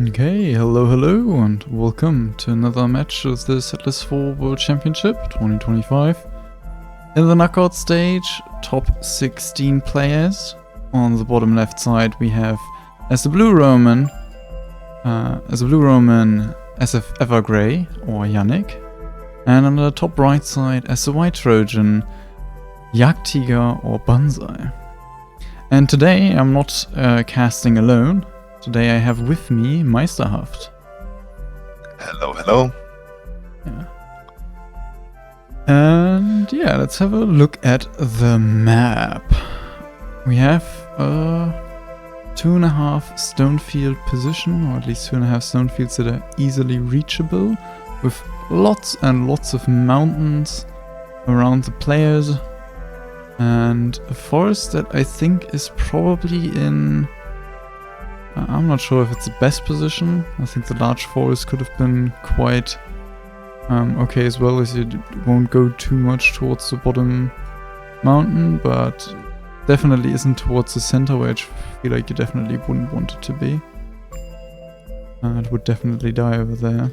Okay, hello, and welcome to another match of the Settlers 4 World Championship 2025. In the knockout stage, top 16 players. On the bottom left side, we have as the Blue Roman, SF Evergrey or Yannick, and on the top right side, as the White Trojan, Jagdtiger or Banzai. And today, I'm not casting alone. Today I have with me Meisterhaft. Hello. Yeah. And yeah, let's have a look at the map. We have a 2.5 stone field position, or at least 2.5 stone fields that are easily reachable, with lots and lots of mountains around the players, and a forest that I think is probably in... I'm not sure if it's the best position. I think the large forest could have been quite okay as well, as it won't go too much towards the bottom mountain, but definitely isn't towards the center, where I feel like you definitely wouldn't want it to be. It would definitely die over there.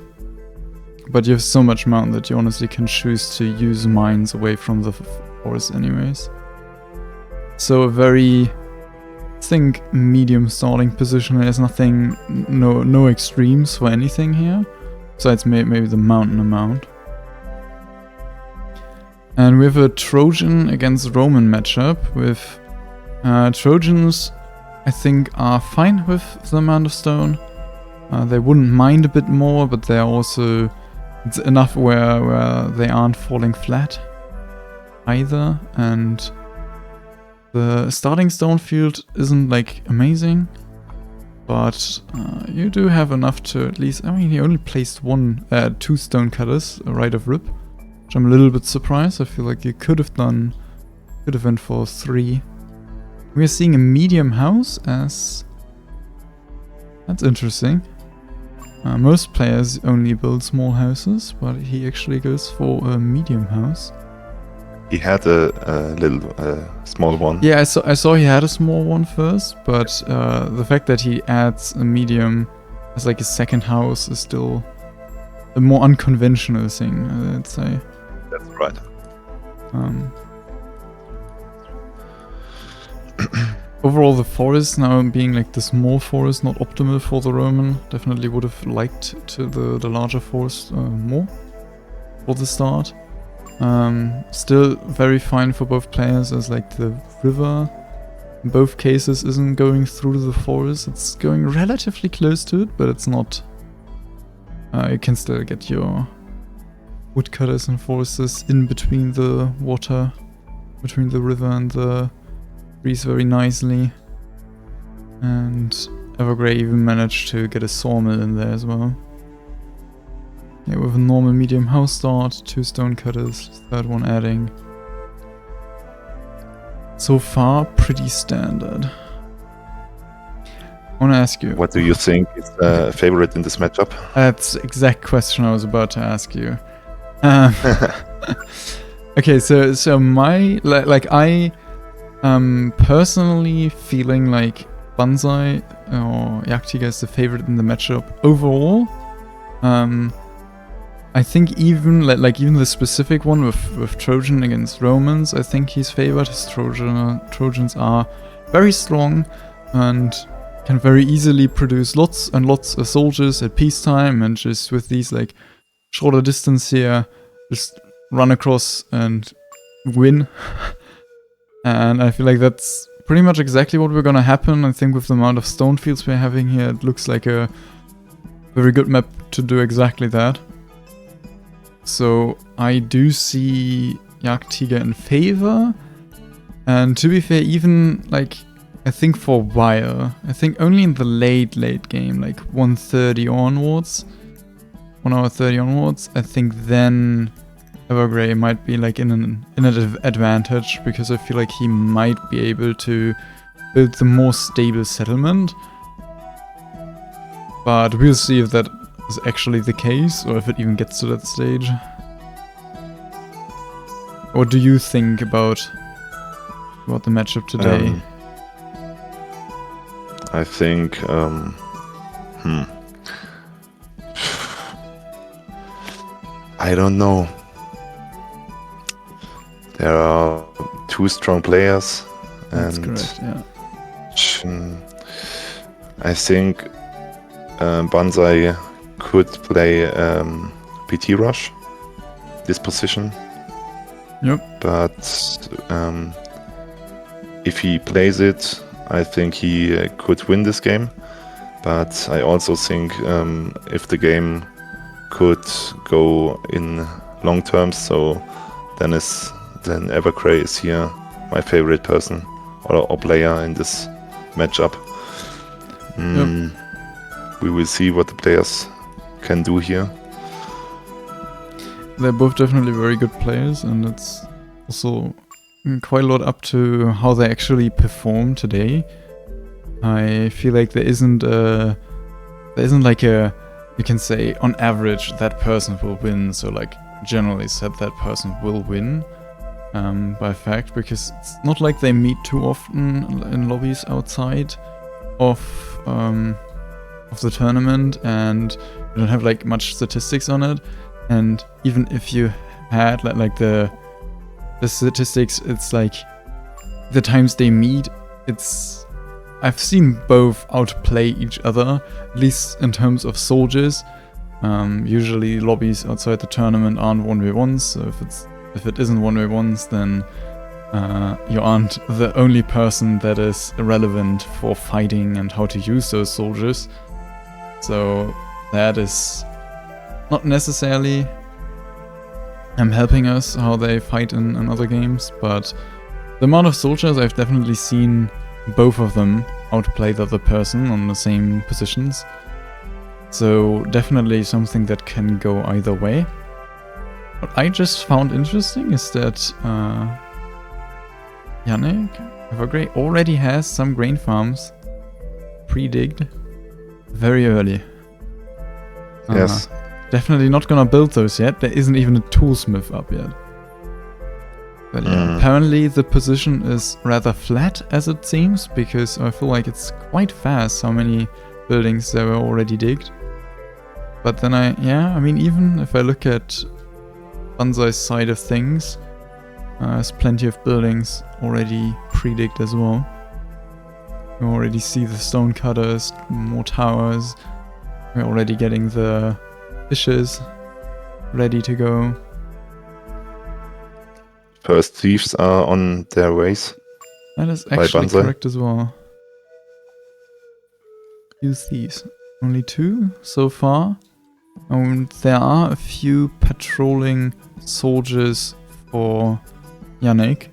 But you have so much mountain that you honestly can choose to use mines away from the forest anyways. So a very... think medium starting position. There's nothing, no extremes for anything here, besides maybe the mountain amount. And we have a Trojan against Roman matchup with Trojans. I think are fine with the amount of stone. They wouldn't mind a bit more, but they're also it's enough where they aren't falling flat either. And the starting stone field isn't like amazing, but you do have enough to at least... I mean, he only placed 2 stone cutters right of rip, which I'm a little bit surprised. I feel like you could have went for 3. We are seeing a medium house as... That's interesting. Most players only build small houses, but he actually goes for a medium house. He had a little small one. Yeah, I saw he had a small one first, but the fact that he adds a medium as like a second house is still a more unconventional thing, I'd say. That's right. Overall, the forest now being like the small forest, not optimal for the Roman. Definitely would have liked to the larger forest more for the start. Still very fine for both players, as like the river in both cases isn't going through the forest. It's going relatively close to it, but it's not... you can still get your woodcutters and foresters in between the water, between the river and the trees very nicely. And Evergrey even managed to get a sawmill in there as well. Yeah, with a normal medium house start, 2 stone cutters, third one adding. So far, pretty standard. I want to ask you... What do you think is a favorite in this matchup? That's the exact question I was about to ask you. Okay, so my... I personally feeling like Banzai or Jagdtiger is the favorite in the matchup overall. I think even even the specific one with Trojan against Romans, I think he's favored. His Trojans are very strong and can very easily produce lots and lots of soldiers at peacetime, and just with these like shorter distance here, just run across and win. And I feel like that's pretty much exactly what we're gonna happen. I think with the amount of stone fields we're having here, it looks like a very good map to do exactly that. So I do see Jagdtiger in favor, and to be fair, even like I think for a while, I think only in the late game, like 1:30 onwards, 1 hour 30 onwards, I think then Evergrey might be like in an advantage, because I feel like he might be able to build the more stable settlement. But we'll see if that is actually the case, or if it even gets to that stage. What do you think about the matchup today? I think I don't know. There are two strong players, That's and correct, yeah. I think Banzai could play PT Rush, this position. Yep. But if he plays it, I think he could win this game. But I also think if the game could go in long terms, so then Evergrey is here my favorite person or player in this matchup. Yep. We will see what the players can do here. They're both definitely very good players, and it's also quite a lot up to how they actually perform today. I feel like there isn't like a, you can say on average that person will win, so like generally said that person will win by fact, because it's not like they meet too often in lobbies outside of the tournament, and you don't have like much statistics on it. And even if you had like the statistics, it's like the times they meet, I've seen both outplay each other, at least in terms of soldiers. Usually lobbies outside the tournament aren't 1v1s, so if it isn't 1v1s, then you aren't the only person that is relevant for fighting and how to use those soldiers. So that is not necessarily helping us how they fight in other games, but the amount of soldiers, I've definitely seen both of them outplay the other person on the same positions. So definitely something that can go either way. What I just found interesting is that Yannick Evergrey already has some grain farms pre-digged very early. Yes. Definitely not gonna build those yet. There isn't even a toolsmith up yet. But yeah, apparently the position is rather flat, as it seems, because I feel like it's quite fast how many buildings there were already digged. But then I mean, even if I look at Banzai's side of things, there's plenty of buildings already pre-digged as well. You already see the stone cutters, more towers. We're already getting the fishes ready to go. First thieves are on their ways. That is actually correct as well. Few thieves. Only 2 so far. And there are a few patrolling soldiers for Yannick.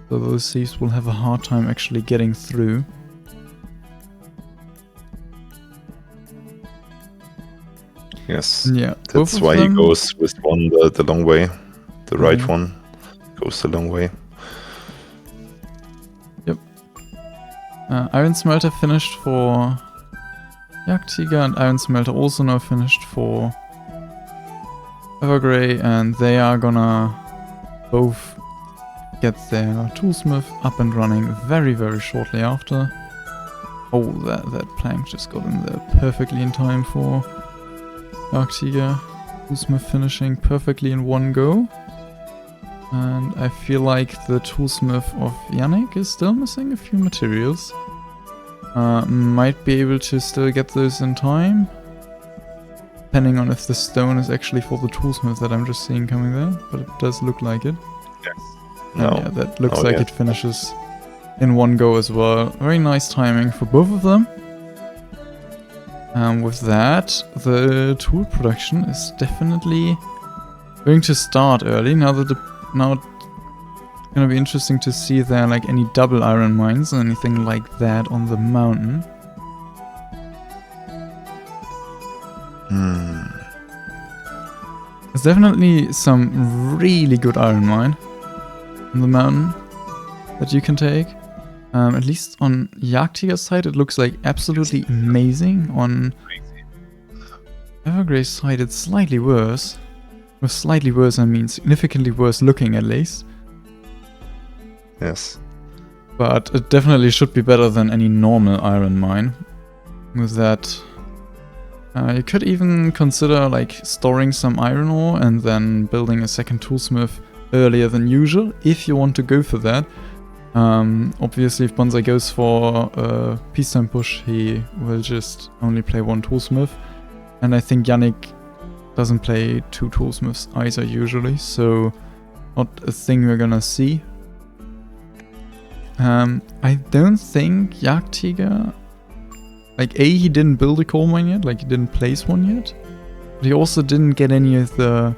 So those thieves will have a hard time actually getting through. Yes. Yeah. That's why he goes with the long way. The right one goes the long way. Yep. Iron Smelter finished for Jagdtiger, and Iron Smelter also now finished for Evergrey, and they are gonna both get their toolsmith up and running very, very shortly after. Oh, that plank just got in there perfectly in time for Jagdtiger. Toolsmith finishing perfectly in one go. And I feel like the toolsmith of Yannick is still missing a few materials. Might be able to still get those in time, depending on if the stone is actually for the toolsmith that I'm just seeing coming there, but it does look like it. Yes. No. Yeah, that looks like it finishes in one go as well. Very nice timing for both of them. With that, the tool production is definitely going to start early. Now it's gonna be interesting to see if there are like any double iron mines or anything like that on the mountain. There's definitely some really good iron mine on the mountain that you can take. At least on Jagdtiger's side, it looks like absolutely amazing. On Evergrey's side, it's slightly worse. With slightly worse, I mean significantly worse looking, at least. Yes. But it definitely should be better than any normal iron mine. With that You could even consider like storing some iron ore and then building a second toolsmith earlier than usual, if you want to go for that. Obviously, if Bonsai goes for a peacetime push, he will just only play one toolsmith. And I think Yannick doesn't play two toolsmiths either usually, so not a thing we're gonna see. I don't think jagdtiger... Like, he didn't build a coal mine yet, like he didn't place one yet. But he also didn't get any of the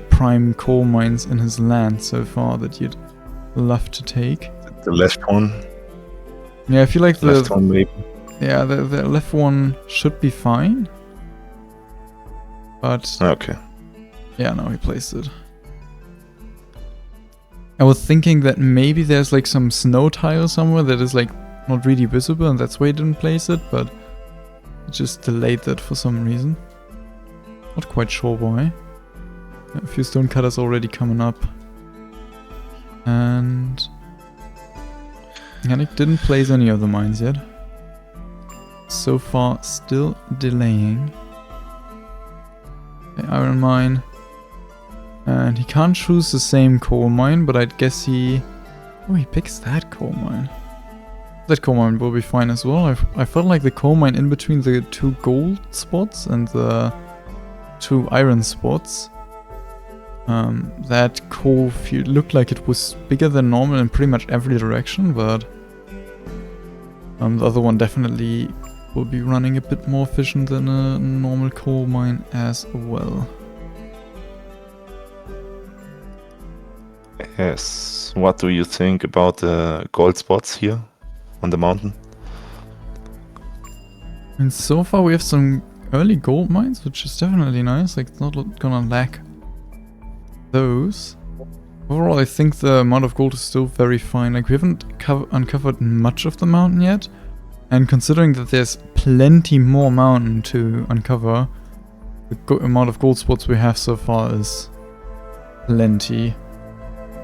prime coal mines in his land so far that you'd love to take. The left one. Yeah, I feel like the left one maybe. Yeah, the left one should be fine. But okay. Yeah, no, he placed it. I was thinking that maybe there's like some snow tile somewhere that is like not really visible, and that's why he didn't place it, but he just delayed that for some reason. Not quite sure why. A few stone cutters already coming up. And Yannick didn't place any of the mines yet. So far, still delaying. The iron mine. And he can't choose the same coal mine, but I'd guess he... Oh, he picks that coal mine. That coal mine will be fine as well. I felt like the coal mine in between the two gold spots and the two iron spots. That coal field looked like it was bigger than normal in pretty much every direction, but the other one definitely will be running a bit more efficient than a normal coal mine as well. Yes. What do you think about the gold spots here on the mountain? And so far we have some early gold mines, which is definitely nice. Like, it's not gonna lack those. Overall, I think the amount of gold is still very fine. Like, we haven't uncovered much of the mountain yet. And considering that there's plenty more mountain to uncover, the amount of gold spots we have so far is plenty.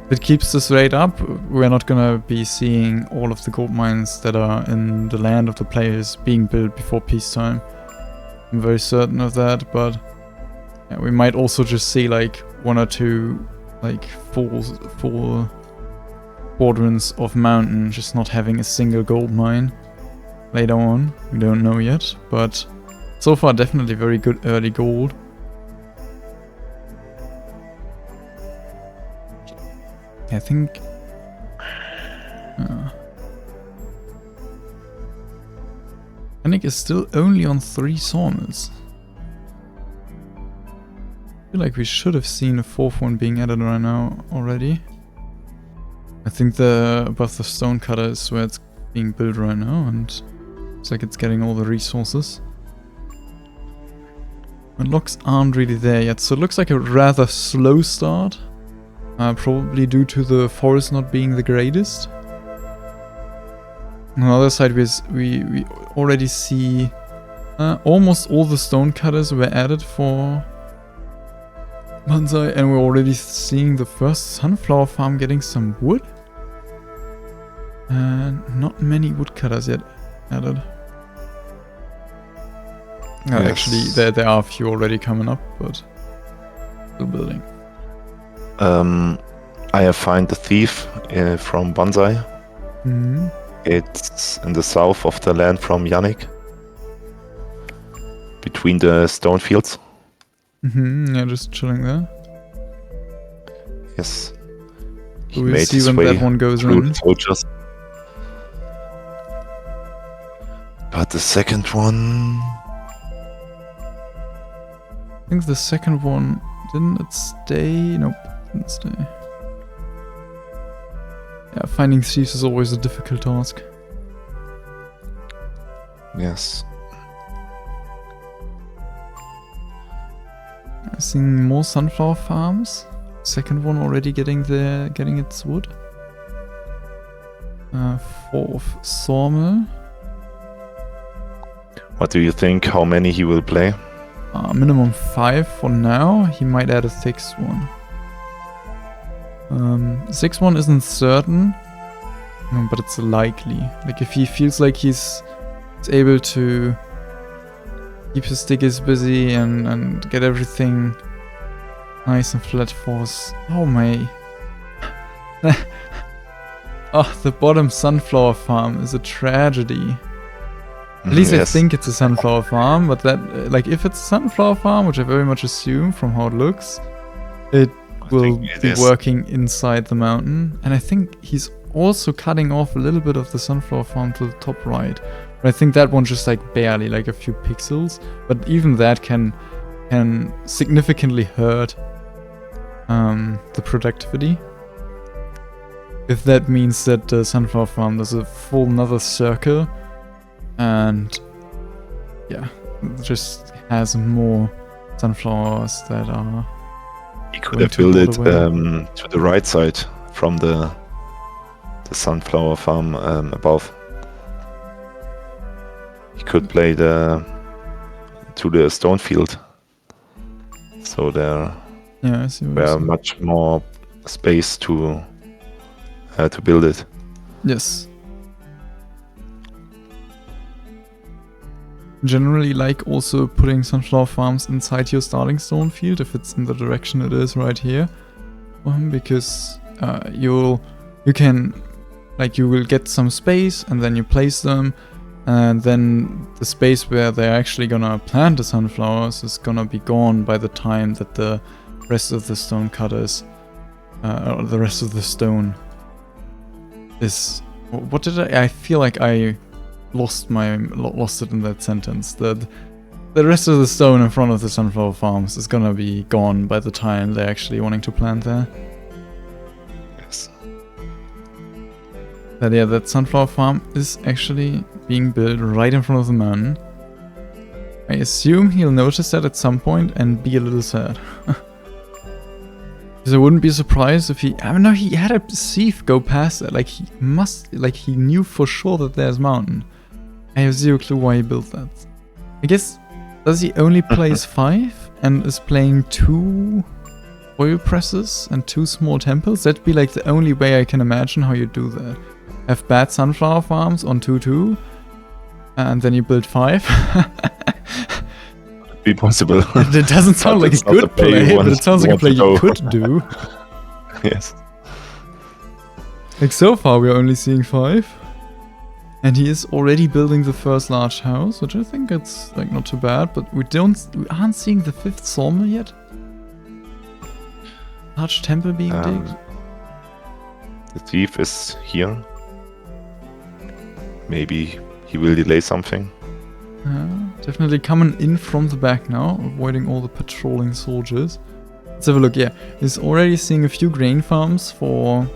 If it keeps this rate up, we're not gonna be seeing all of the gold mines that are in the land of the players being built before peacetime. I'm very certain of that, but yeah, we might also just see like one or two like full quadrants of mountain just not having a single gold mine later on. We don't know yet, but so far definitely very good early gold. I think Yannick is still only on 3 sawmills. I feel like we should have seen a 4th one being added right now already. I think above the stone cutter is where it's being built right now, and it's like it's getting all the resources. And locks aren't really there yet, so it looks like a rather slow start. Probably due to the forest not being the greatest. On the other side, we already see almost all the stone cutters were added for Bonsai, and we're already seeing the first sunflower farm getting some wood. And not many woodcutters yet added. Yes. Actually, there are a few already coming up, but still building. I have found the thief from Bonsai. Mm-hmm. It's in the south of the land from Yannick, between the stone fields. Mm-hmm. Yeah, just chilling there. Yes. So we'll see when that one goes in. Soldiers. But the second one... I think the second one, didn't it stay? Nope, didn't stay. Yeah, finding thieves is always a difficult task. Yes. I've seen more sunflower farms. Second one already getting its wood. 4th sawmill. What do you think? How many he will play? Minimum 5 for now. He might add a 6th one. 6th one isn't certain, but it's likely. Like if he feels like he's able to keep his stickers busy and get everything nice and flat for us. Oh my. Oh, the bottom sunflower farm is a tragedy. At least I think it's a sunflower farm, but that, like, if it's a sunflower farm, which I very much assume from how it looks, it will be working inside the mountain. And I think he's also cutting off a little bit of the sunflower farm to the top right. But I think that one just like barely, like a few pixels. But even that can significantly hurt the productivity. If that means that the sunflower farm does a full another circle and yeah, just has more sunflowers that are... He could have built it to the right side from the sunflower farm above. He could play to the stone field, so there were much more space to build it. Yes. Generally like also putting sunflower farms inside your starting stone field if it's in the direction it is right here, because you will get some space and then you place them, and then the space where they're actually gonna plant the sunflowers is gonna be gone by the time that the rest of the stone cutters, or the rest of the stone is... What did I feel like I lost it in that sentence. That the rest of the stone in front of the sunflower farms is gonna be gone by the time they're actually wanting to plant there. Yes. But yeah, that sunflower farm is actually being built right in front of the mountain. I assume he'll notice that at some point and be a little sad. Because I wouldn't be surprised if he... I don't know, he had a sieve go past it. Like, he knew for sure that there's mountain. I have zero clue why he built that. I guess, does he only place 5 and is playing 2 oil presses and 2 small temples? That'd be like the only way I can imagine how you do that. Have bad sunflower farms on 2-2 and then you build 5. Be possible. It doesn't sound like a good play, but it sounds like a play you could do. Yes. Like so far we're only seeing 5. And he is already building the first large house, which I think it's like not too bad, but we aren't seeing the 5th sawmill yet. Large temple being digged. The thief is here. Maybe he will delay something. Definitely coming in from the back now, avoiding all the patrolling soldiers. Let's have a look. Yeah, he's already seeing a few grain farms for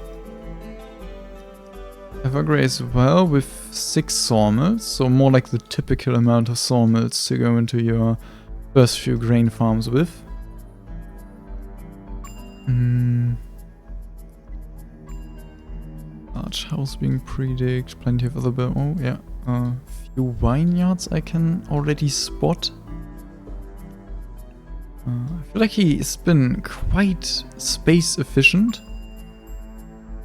Evergrey as well, with 6 sawmills, so more like the typical amount of sawmills to go into your first few grain farms with. Large house being pre-digged, plenty of other oh yeah, few vineyards I can already spot. I feel like he's been quite space efficient.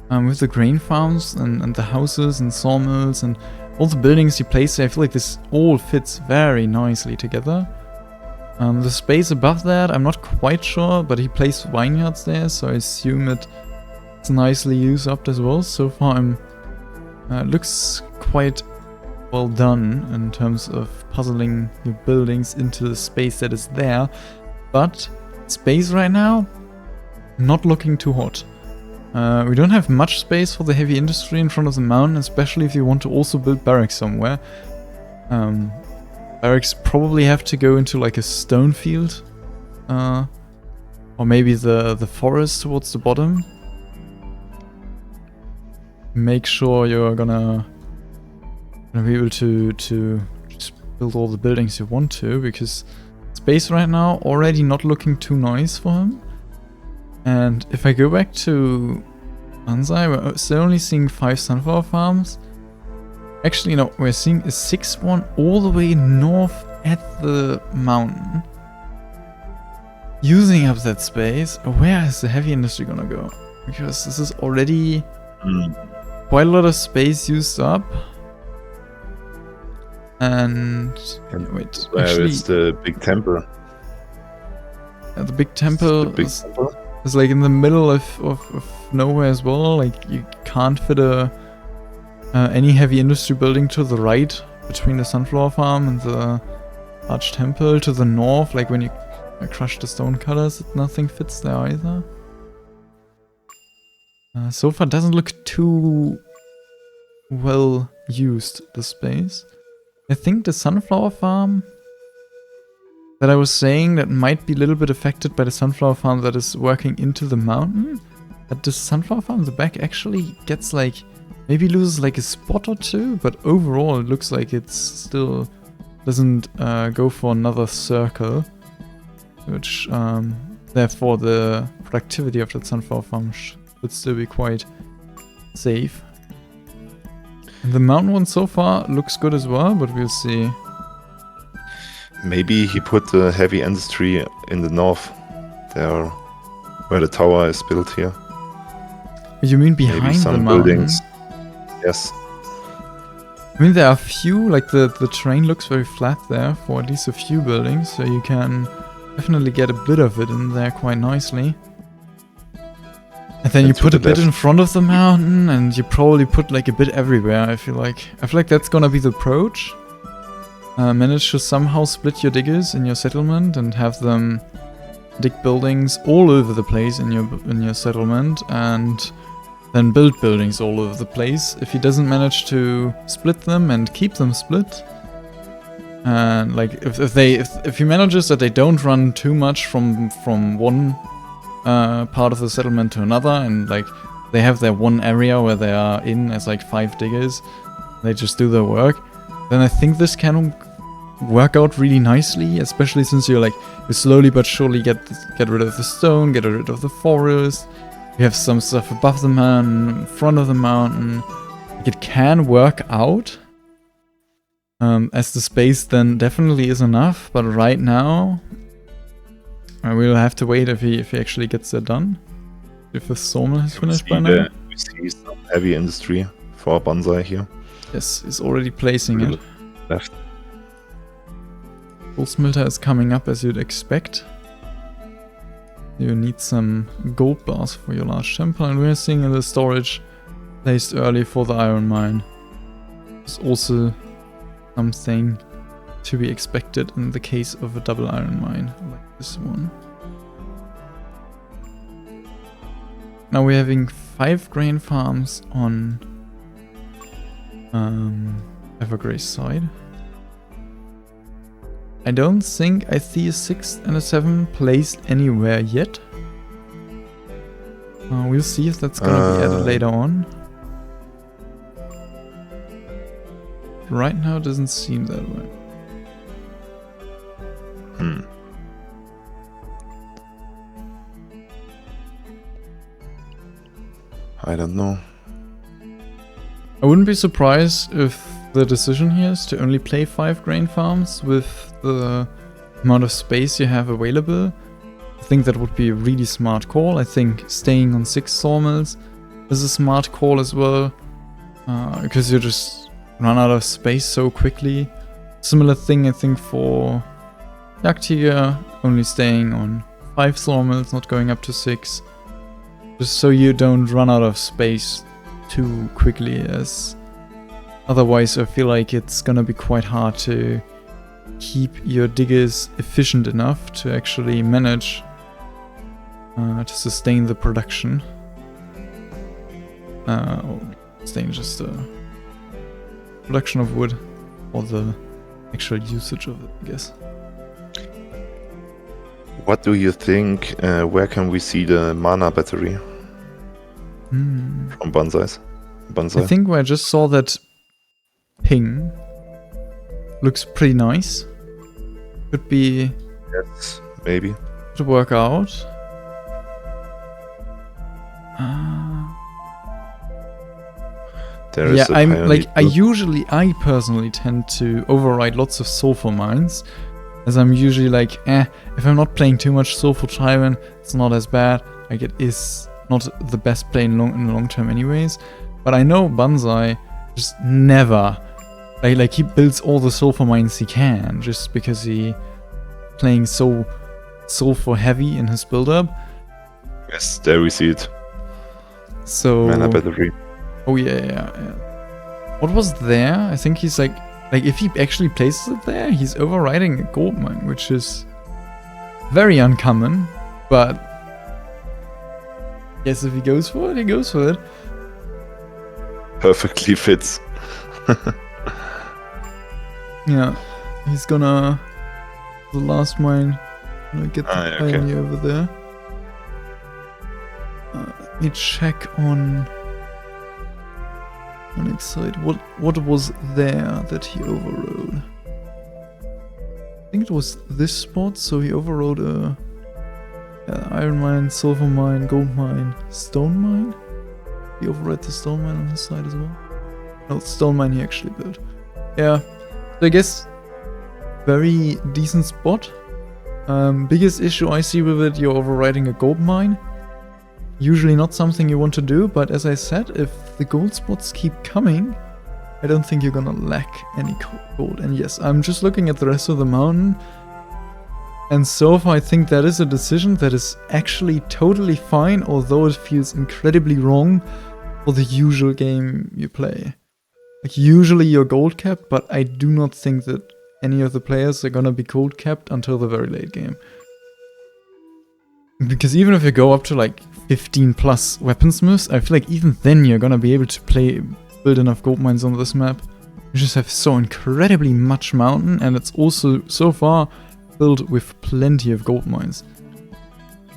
With the grain farms and the houses and sawmills and all the buildings he placed there, I feel like this all fits very nicely together. The space above that, I'm not quite sure, but he placed vineyards there, so I assume it's nicely used up as well. So far, it looks quite well done in terms of puzzling your buildings into the space that is there. But space right now, not looking too hot. We don't have much space for the heavy industry in front of the mountain, especially if you want to also build barracks somewhere. Barracks probably have to go into like a stone field, or maybe the forest towards the bottom. Make sure you're gonna be able to just build all the buildings you want to, because space right now already not looking too nice for him. And if I go back to Banzai, we're still only seeing 5 sunflower farms. Actually, no, we're seeing a 6th one all the way north at the mountain. Using up that space, where is the heavy industry gonna go? Because this is already quite a lot of space used up. And And wait, where actually, is the big temple? the big temple The big is temple? like in the middle of nowhere as well. Like you can't fit any heavy industry building to the right between the sunflower farm and the large temple. To the north, like when you crush the stone cutters, nothing fits there either. So far doesn't look too well used, the space. I think the sunflower farm that I was saying that might be a little bit affected by the sunflower farm that is working into the mountain. But the sunflower farm in the back actually gets like, maybe loses like a spot or two, but overall it looks like it's still doesn't go for another circle. Which, therefore the productivity of that sunflower farm should still be quite safe. And the mountain one so far looks good as well, but we'll see. Maybe he put the heavy industry in the north, there where the tower is built here. You mean Maybe behind the some mountain? buildings. Yes. I mean, there are a few, like the terrain looks very flat there for at least a few buildings, so you can definitely get a bit of it in there quite nicely. And then you put a bit in front of the mountain, and you probably put like a bit everywhere, I feel like. I feel like that's gonna be the approach. Manage to somehow split your diggers in your settlement and have them dig buildings all over the place in your settlement, and then build buildings all over the place. If he doesn't manage to split them and keep them split, and like if he manages that they don't run too much from one part of the settlement to another, and like they have their one area where they are in as like 5 diggers, they just do their work, then I think this can work out really nicely, especially since you slowly but surely get rid of the stone, get rid of the forest. You have some stuff above the mountain, in front of the mountain. Like, it can work out. As the space then definitely is enough, but right now we'll have to wait if he actually gets that done. If the sawmill has finished by now. We see some heavy industry for bonsai here. Yes, he's already placing it. Left. Full smelter is coming up as you'd expect. You need some gold bars for your large temple, and we're seeing the storage placed early for the iron mine. It's also something to be expected in the case of a double iron mine like this one. Now we're having 5 grain farms on Evergray's side. I don't think I see a 6 and a 7 placed anywhere yet. We'll see if that's gonna be added later on. Right now it doesn't seem that way. I don't know. I wouldn't be surprised if the decision here is to only play 5 grain farms with the amount of space you have available. I think that would be a really smart call. I think staying on 6 sawmills is a smart call as well, because you just run out of space so quickly. Similar thing I think for jagdtiger, only staying on 5 sawmills, not going up to 6. Just so you don't run out of space too quickly, as otherwise I feel like it's gonna be quite hard to keep your diggers efficient enough to actually manage to sustain the production. Or sustain just the production of wood, or the actual usage of it, I guess. What do you think? Where can we see the mana battery from bonsai? I think where I just saw that ping looks pretty nice. Could be. Yes, maybe. To work out. There yeah, is a I'm like pioneer I personally tend to override lots of sulfur mines, as I'm usually like, if I'm not playing too much sulfur Tyrant, it's not as bad. Like, it is not the best play in the long term anyways. But I know bonsai just never Like he builds all the sulfur mines he can, just because he playing so sulfur heavy in his build-up. Yes, there we see it. So Mana battery. oh yeah. What was there? I think he's like if he actually places it there, he's overriding a gold mine, which is very uncommon. But yes, if he goes for it, he goes for it. Perfectly fits. Yeah, he's gonna the last mine. Gonna get the okay. pioneer over there. Let me check on Excite. What was there that he overrode? I think it was this spot. So he overrode a iron mine, silver mine, gold mine, stone mine. He overrode the stone mine on his side as well. No, stone mine he actually built. Yeah, so I guess very decent spot. Biggest issue I see with it, you're overriding a gold mine. Usually not something you want to do, but as I said, if the gold spots keep coming, I don't think you're gonna lack any gold. And yes, I'm just looking at the rest of the mountain, and so far I think that is a decision that is actually totally fine, although it feels incredibly wrong for the usual game you play. Like usually you're gold capped, but I do not think that any of the players are gonna be gold capped until the very late game. Because even if you go up to like 15 plus weaponsmiths, I feel like even then you're gonna be able to build enough gold mines on this map. You just have so incredibly much mountain, and it's also so far filled with plenty of gold mines.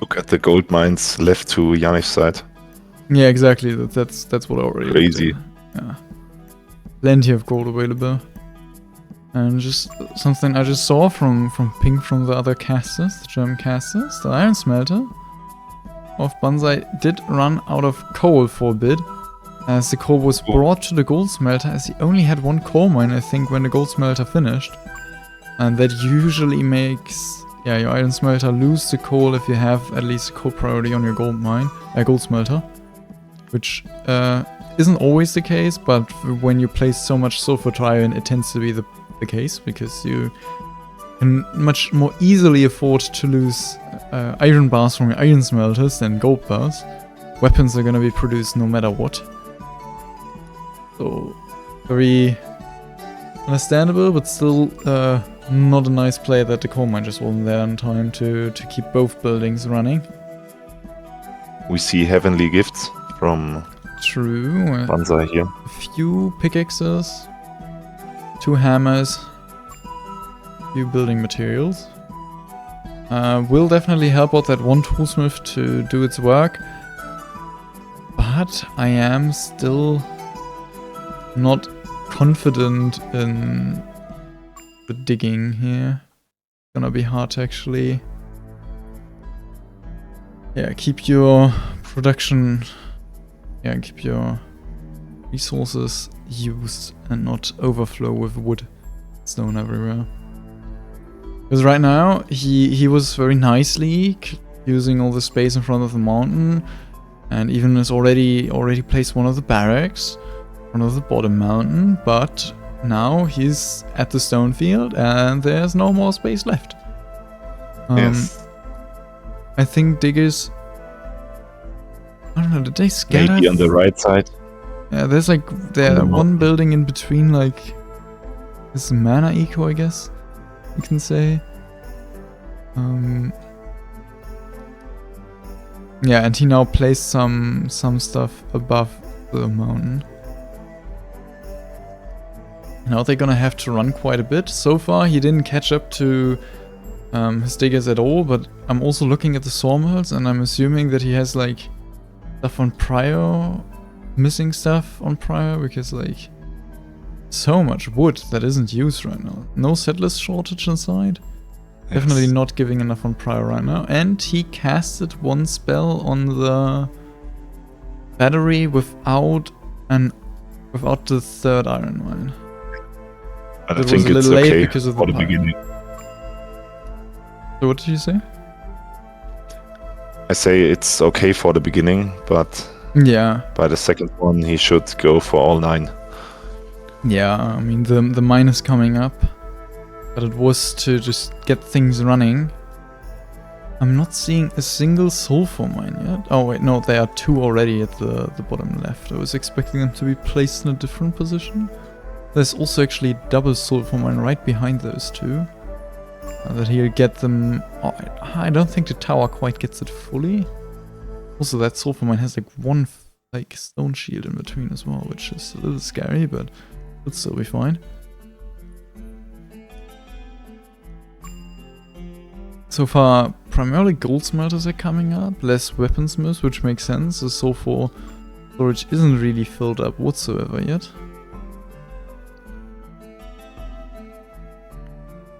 Look at the gold mines left to Janif's side. Yeah, exactly. That's what I already Crazy. Yeah. Plenty of gold available. And just something I just saw from ping from the other casters, the German casters, the iron smelter of Banzai did run out of coal for a bit, as the coal was brought to the gold smelter, as he only had one coal mine, I think, when the gold smelter finished. And that usually makes your iron smelter lose the coal if you have at least a coal priority on your gold smelter. Which isn't always the case, but when you place so much sulfur trion, it tends to be the case, because you can much more easily afford to lose iron bars from your iron smelters than gold bars. Weapons are gonna be produced no matter what. So, very understandable, but still not a nice play that the coal mine just wasn't there in time to keep both buildings running. We see heavenly gifts from True. Banzai here. A few pickaxes, 2 hammers, few building materials. Will definitely help out that one toolsmith to do its work, but I am still not confident in the digging here. Gonna be hard to actually keep your production, keep your resources used and not overflow with wood, stone everywhere. Because right now he was very nicely using all the space in front of the mountain, and even has already placed one of the barracks, one of the bottom mountain, but now he's at the stone field and there's no more space left. Yes. I think diggers, I don't know, did they scatter? Maybe on the right side. Yeah, there's one building in between, like, this mana eco, I guess you can say. Yeah, and he now placed some stuff above the mountain. Now they're gonna have to run quite a bit. So far he didn't catch up to his diggers at all, but I'm also looking at the sawmills and I'm assuming that he has like stuff on prior, missing stuff on prior, because like so much wood that isn't used right now. No settlers shortage inside. Yes. Definitely not giving enough on prior right now. And he casted one spell on the battery without the third iron mine. But I think it's okay because of the beginning. So what did you say? I say it's okay for the beginning, but yeah, by the second one he should go for all 9. Yeah, I mean, the mine is coming up. But it was to just get things running. I'm not seeing a single sulfur mine yet. Oh wait, no, there are 2 already at the bottom left. I was expecting them to be placed in a different position. There's also actually a double sulfur mine right behind those 2. That he'll get them... Oh, I don't think the tower quite gets it fully. Also, that sulfur mine has like 1 like stone shield in between as well, which is a little scary, but it'll still be fine. So far, primarily gold smelters are coming up, less weaponsmiths, which makes sense. The sulfur storage isn't really filled up whatsoever yet.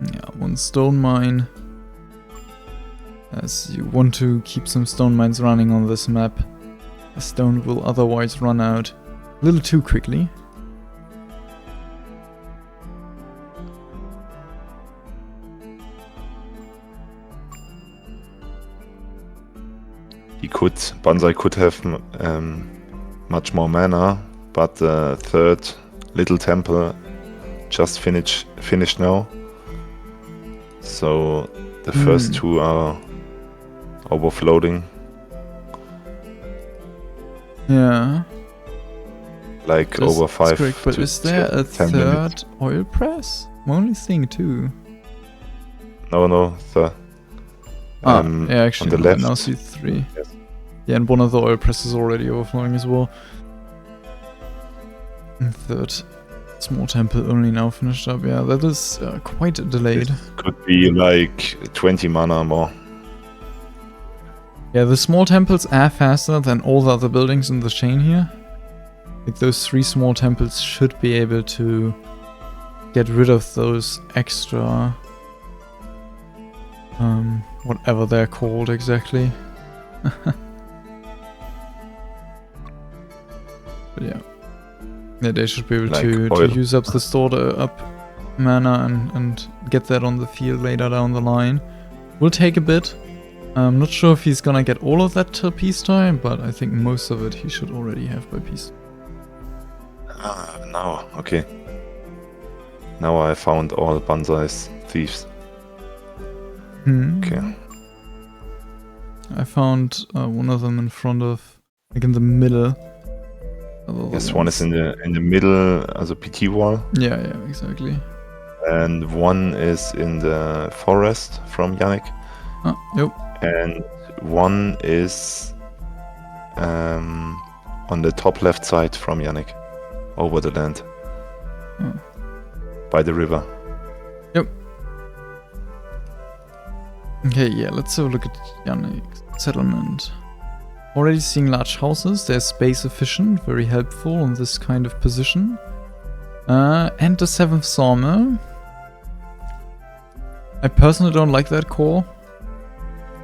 Yeah, 1 stone mine. As you want to keep some stone mines running on this map. The stone will otherwise run out a little too quickly. Banzai could have much more mana, but the 3rd little temple just finished now. So the first 2 are overflowing. Yeah. Like over 5 correct, but is there a 10 3rd minutes. oil press? I'm only seeing 2. No, the yeah, actually, on the left. I now see 3. Yes. Yeah, and one of the oil presses is already overflowing as well. And 3rd small temple only now finished up. Yeah, that is quite delayed. It could be like 20 mana more. Yeah, the small temples are faster than all the other buildings in the chain here. Like those 3 small temples should be able to get rid of those extra... whatever they're called exactly. But yeah. Yeah, they should be able Like to use up the stored up mana and get that on the field later down the line. Will take a bit. I'm not sure if he's gonna get all of that till peacetime, but I think most of it he should already have by peacetime. Now, okay. Now I found all Banzai's thieves. Okay. I found one of them in front of, like in the middle. Yes, one is in the middle as a PT wall. Yeah, exactly. And one is in the forest from Yannick. Oh, yep. And one is on the top left side from Yannick, over the land, by the river. Yep. Okay, yeah, let's have a look at Yannick's settlement. Already seeing large houses, they're space efficient, very helpful in this kind of position. And the 7th sawmill. I personally don't like that core,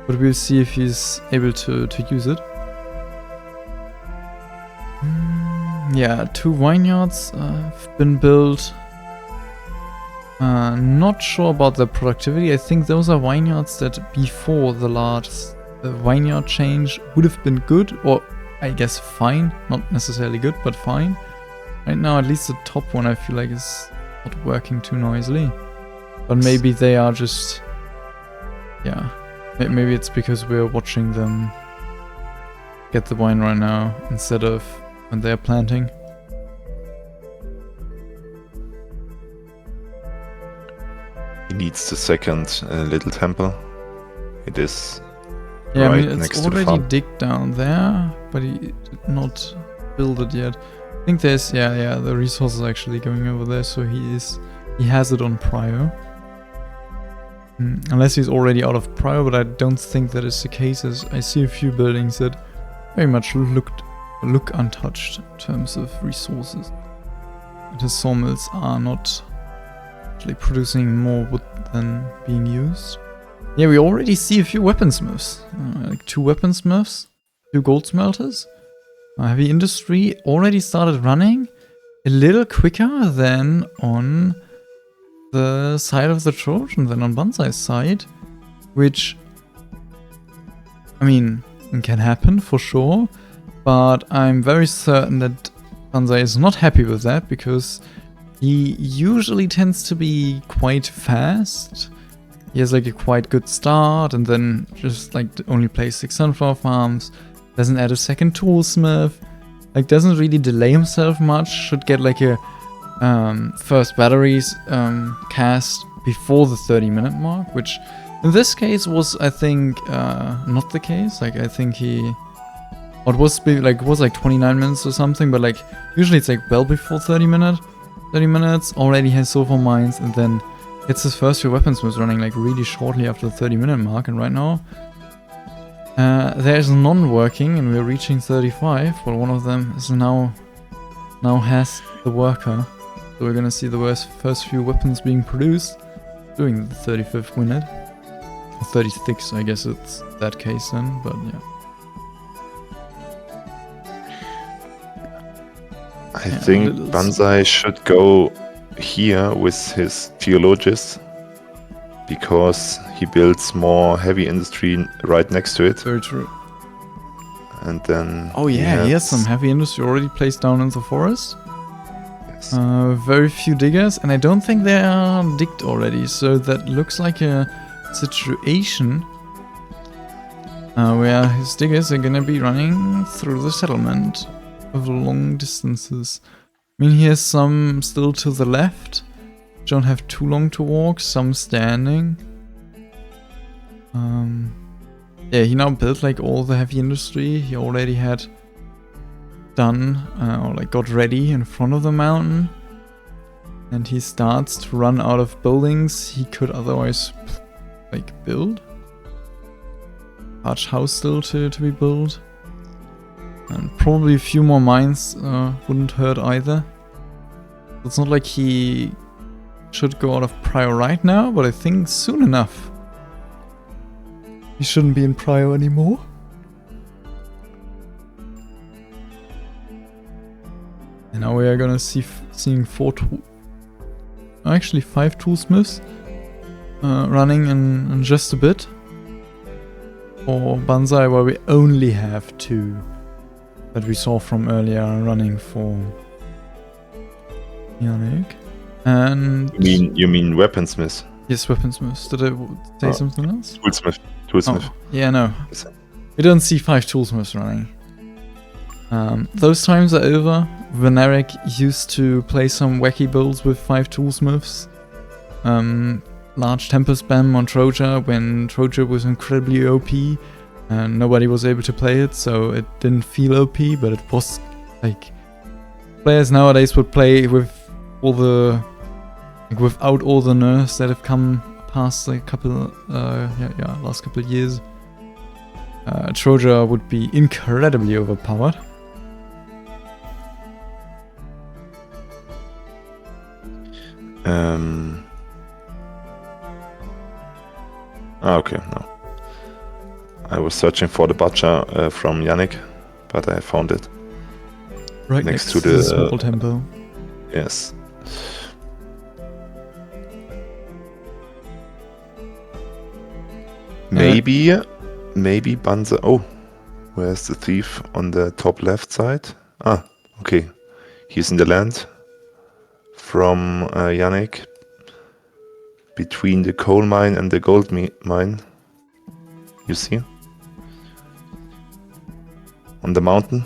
but we'll see if he's able to use it. Yeah, 2 vineyards have been built. Not sure about the productivity. I think those are vineyards that before the large vineyard change would have been good, or I guess fine. Not necessarily good, but fine. Right now, at least the top one I feel like is not working too noisily. But maybe they are just... yeah. Maybe it's because we're watching them get the wine right now instead of when they're planting. He needs the 2nd little temple. It is yeah, right I mean, next it's to the already farm. digged down there, but he did not build it yet. I think there's yeah, the resource is actually going over there, so he has it on prio. Unless he's already out of prio, but I don't think that is the case, as I see a few buildings that very much look untouched in terms of resources. And his sawmills are not actually producing more wood than being used. Yeah, we already see a few weaponsmiths. Like 2 weaponsmiths, 2 gold smelters. Heavy industry already started running a little quicker than on the side of the Trojan, than on Banzai's side. Which, I mean, it can happen for sure. But I'm very certain that Banzai is not happy with that, because He usually tends to be quite fast. He has like a quite good start and then just like only plays 6 sunflower farms. Doesn't add a second toolsmith. Like doesn't really delay himself much. Should get like a first batteries cast before the 30-minute mark, which in this case was, I think, not the case. Like I think it was like 29 minutes or something, but like usually it's like well before 30 minutes. Already has sulfur mines and then gets his first few weaponsmiths running like really shortly after the 30-minute mark. And right now there's none working and we're reaching 35, but one of them is now has the worker. So we're gonna see the first few weapons being produced during the 35th minute. Or 36, I guess it's that case then, but yeah. I think Banzai should go here with his geologist because he builds more heavy industry right next to it. Very true. And then oh yeah, he has some heavy industry already placed down in the forest. Yes. Very few diggers, and I don't think they are digged already, so that looks like a situation where his diggers are gonna be running through the settlement of long distances. I mean, he has some still to the left, don't have too long to walk, some standing. Yeah, he now built like all the heavy industry he already had done, or like got ready in front of the mountain. And he starts to run out of buildings he could otherwise like build. Large house still to be built. And probably a few more mines wouldn't hurt either. It's not like he should go out of Prio right now, but I think soon enough he shouldn't be in Prio anymore. And now we are gonna seeing 5 toolsmiths running in just a bit. For Banzai, where we only have 2 that we saw from earlier running for Yannick. And you mean weaponsmith? yes, weaponsmiths. Did I say something else? Toolsmith. Oh, yeah, no. We don't see 5 toolsmiths running. Those times are over. Veneric used to play some wacky builds with 5 toolsmiths. Large temper spam on Troja when Troja was incredibly OP and nobody was able to play it, so it didn't feel OP, but it was like players nowadays would play with all the without all the nerfs that have come past like last couple of years. Troja would be incredibly overpowered. Okay, no. I was searching for the butcher from Yannick, but I found it. Right next to the small temple. Yes. Maybe Banzai. Oh, where's the thief on the top left side? Ah, okay. He's in the land from Yannick, between the coal mine and the gold mine. You see? On the mountain?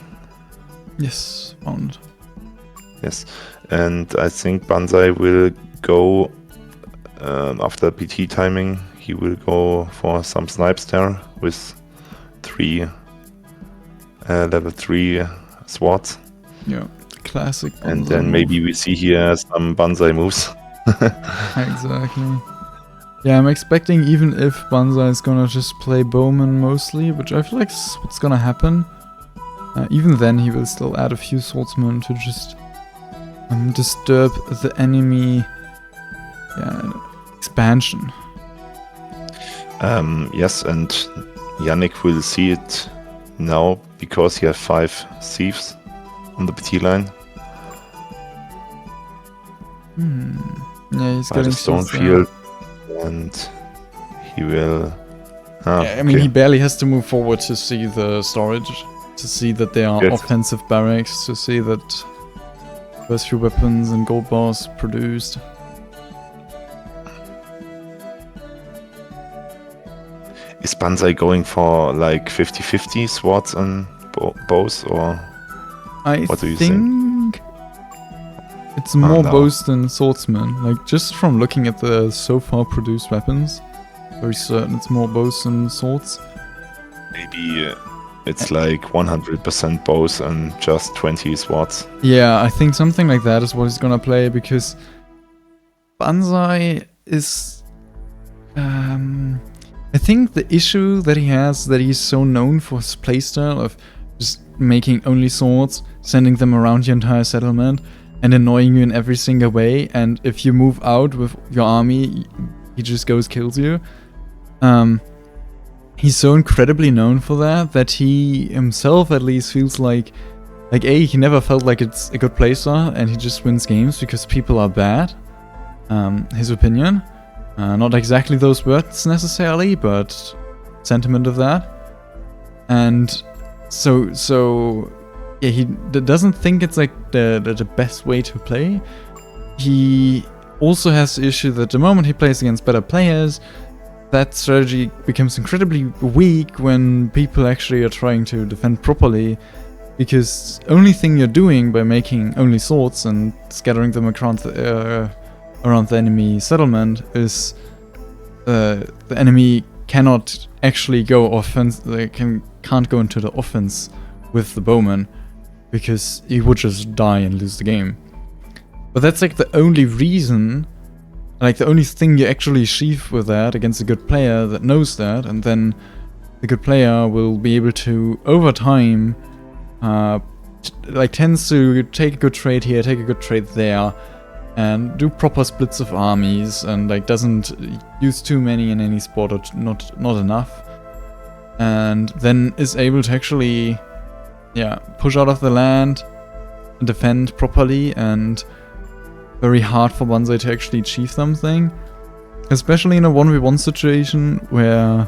Yes, found. Yes. And I think Banzai will go after PT timing. He will go for some snipes there with 3 level 3 swords. Yeah, classic. And then maybe we see here some Banzai moves. Exactly. Yeah, I'm expecting even if Banzai is gonna just play Bowman mostly, which I feel like is what's gonna happen, even then he will still add a few swordsmen to just disturb the enemy expansion. Yes, and Yannick will see it now because he has 5 thieves on the PT line. Yeah, he's By getting the stone field, and he will. I mean, he barely has to move forward to see the storage, to see that there are offensive barracks, to see that First few weapons and gold bars produced. Is Banzai going for like 50-50 swords and bows, or what do you think? It's more bows than swordsmen. Like, just from looking at the so far produced weapons, very certain it's more bows than swords. Maybe it's like 100% bows and just 20 swords. Yeah, I think something like that is what he's gonna play, because Banzai is... I think the issue that he has, that he's so known for his playstyle of just making only swords, sending them around your entire settlement, and annoying you in every single way, and if you move out with your army, he just goes kills you. He's so incredibly known for that he himself at least feels like he never felt like it's a good playstyle, and he just wins games because people are bad. His opinion. Not exactly those words necessarily, but sentiment of that. And so yeah, he doesn't think it's like the best way to play. He also has the issue that the moment he plays against better players, that strategy becomes incredibly weak when people actually are trying to defend properly, because the only thing you're doing by making only swords and scattering them around the enemy settlement is the enemy cannot actually go offense. They can't go into the offense with the bowman, because he would just die and lose the game. But that's like the only reason, like the only thing you actually achieve with that against a good player that knows that, and then the good player will be able to, over time, like tends to take a good trade here, take a good trade there, and do proper splits of armies, and like doesn't use too many in any spot, or not enough, and then is able to actually, yeah, push out of the land, defend properly, and very hard for Banzai to actually achieve something, especially in a 1v1 situation where,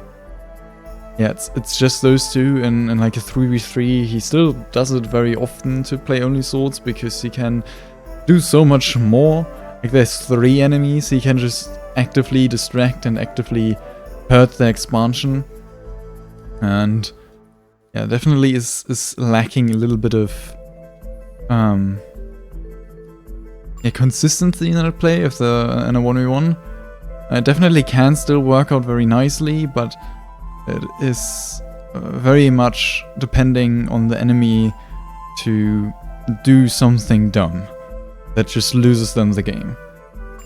yeah, it's just those two, and in like a 3v3 he still does it very often to play only swords, because he can do so much more. Like, there's 3 enemies, he can just actively distract and actively hurt the expansion, and yeah, definitely is lacking a little bit of consistency in that play in a 1v1. It definitely can still work out very nicely, but it is very much depending on the enemy to do something dumb that just loses them the game.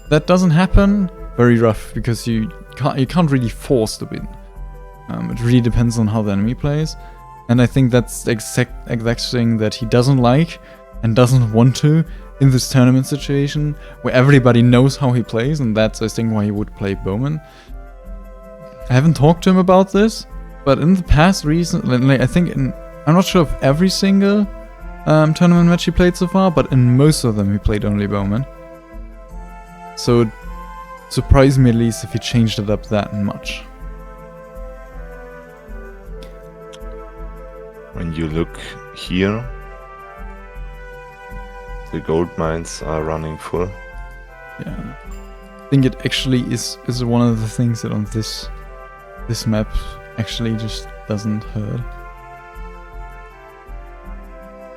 That doesn't happen, very rough, because you can't really force the win. It really depends on how the enemy plays, and I think that's the exact thing that he doesn't like and doesn't want to in this tournament situation, where everybody knows how he plays, and that's, I think, why he would play Bowman. I haven't talked to him about this, but in the past recently, I think I'm not sure of every single tournament match he played so far, but in most of them he played only Bowman. So it surprised me at least if he changed it up that much. When you look here, the gold mines are running full. Yeah, I think it actually is one of the things that on this map actually just doesn't hurt.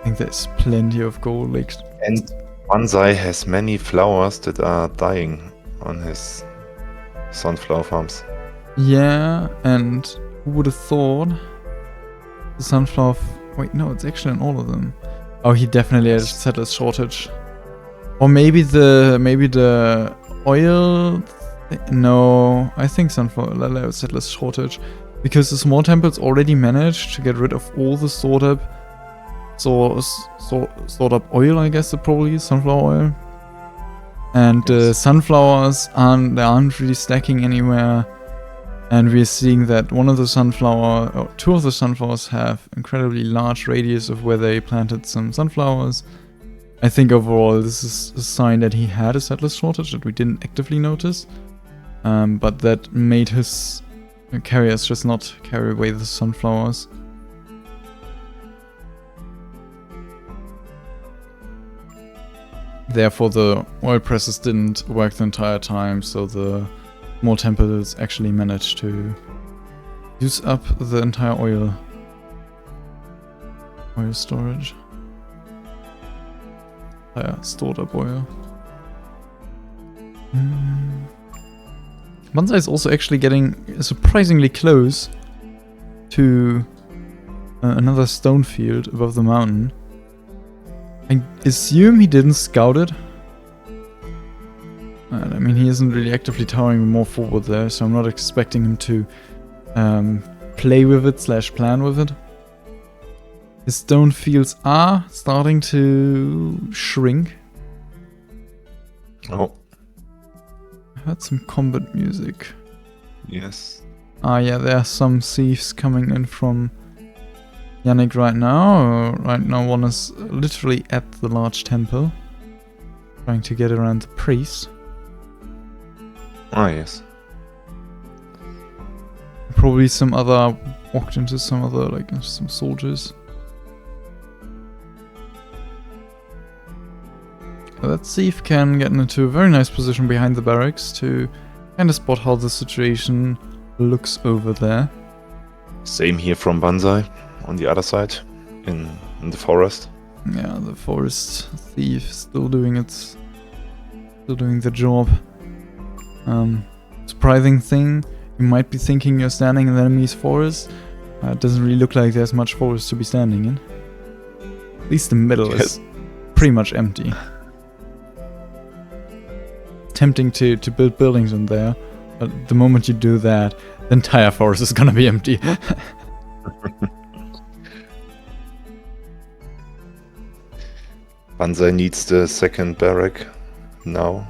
I think there's plenty of gold lakes. And Banzai has many flowers that are dying on his sunflower farms. Yeah, and who would have thought the sunflower... Wait, no, it's actually in all of them. Oh, he definitely has settlers shortage. Or maybe the oil... No, I think sunflower settlers shortage. Because the small temples already managed to get rid of all the stored up oil, I guess it probably is, sunflower oil. And sunflowers aren't really stacking anywhere. And we're seeing that two of the sunflowers have incredibly large radius of where they planted some sunflowers. I think overall this is a sign that he had a settler shortage that we didn't actively notice. But that made his carriers just not carry away the sunflowers. Therefore, the oil presses didn't work the entire time, so the small temples actually managed to use up the entire oil storage. Stored up oil. Banzai is also actually getting surprisingly close to another stone field above the mountain. I assume he didn't scout it. I mean, he isn't really actively towering more forward there, so I'm not expecting him to play with it / plan with it. His stone fields are starting to shrink. Oh. I heard some combat music. Yes. Ah, yeah, there are some thieves coming in from Yannick right now. Right now, one is literally at the large temple, trying to get around the priest. Ah, yes. Probably some other walked into some other, like, some soldiers. That thief can get into a very nice position behind the barracks to kind of spot how the situation looks over there. Same here from Banzai, on the other side, in the forest. Yeah, the forest thief still doing the job. Surprising thing, you might be thinking you're standing in the enemy's forest. It doesn't really look like there's much forest to be standing in. At least the middle is pretty much empty. Tempting to build buildings in there, but the moment you do that, the entire forest is gonna be empty. Banzai needs the second barrack now.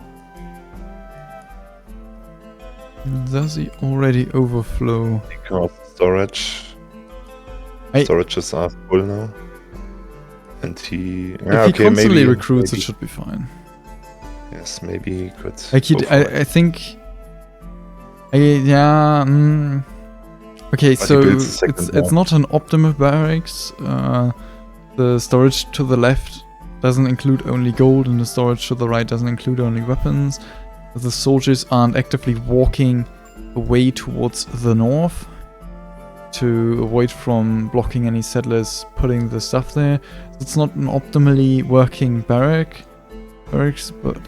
Does he already overflow? Because storage. Storages are full now. And he... If he constantly recruits, it should be fine. Yes, maybe he could. Like I think. Yeah. Okay, so it's not an optimal barracks. The storage to the left doesn't include only gold, and the storage to the right doesn't include only weapons. The soldiers aren't actively walking away towards the north to avoid from blocking any settlers putting the stuff there. It's not an optimally working barracks, but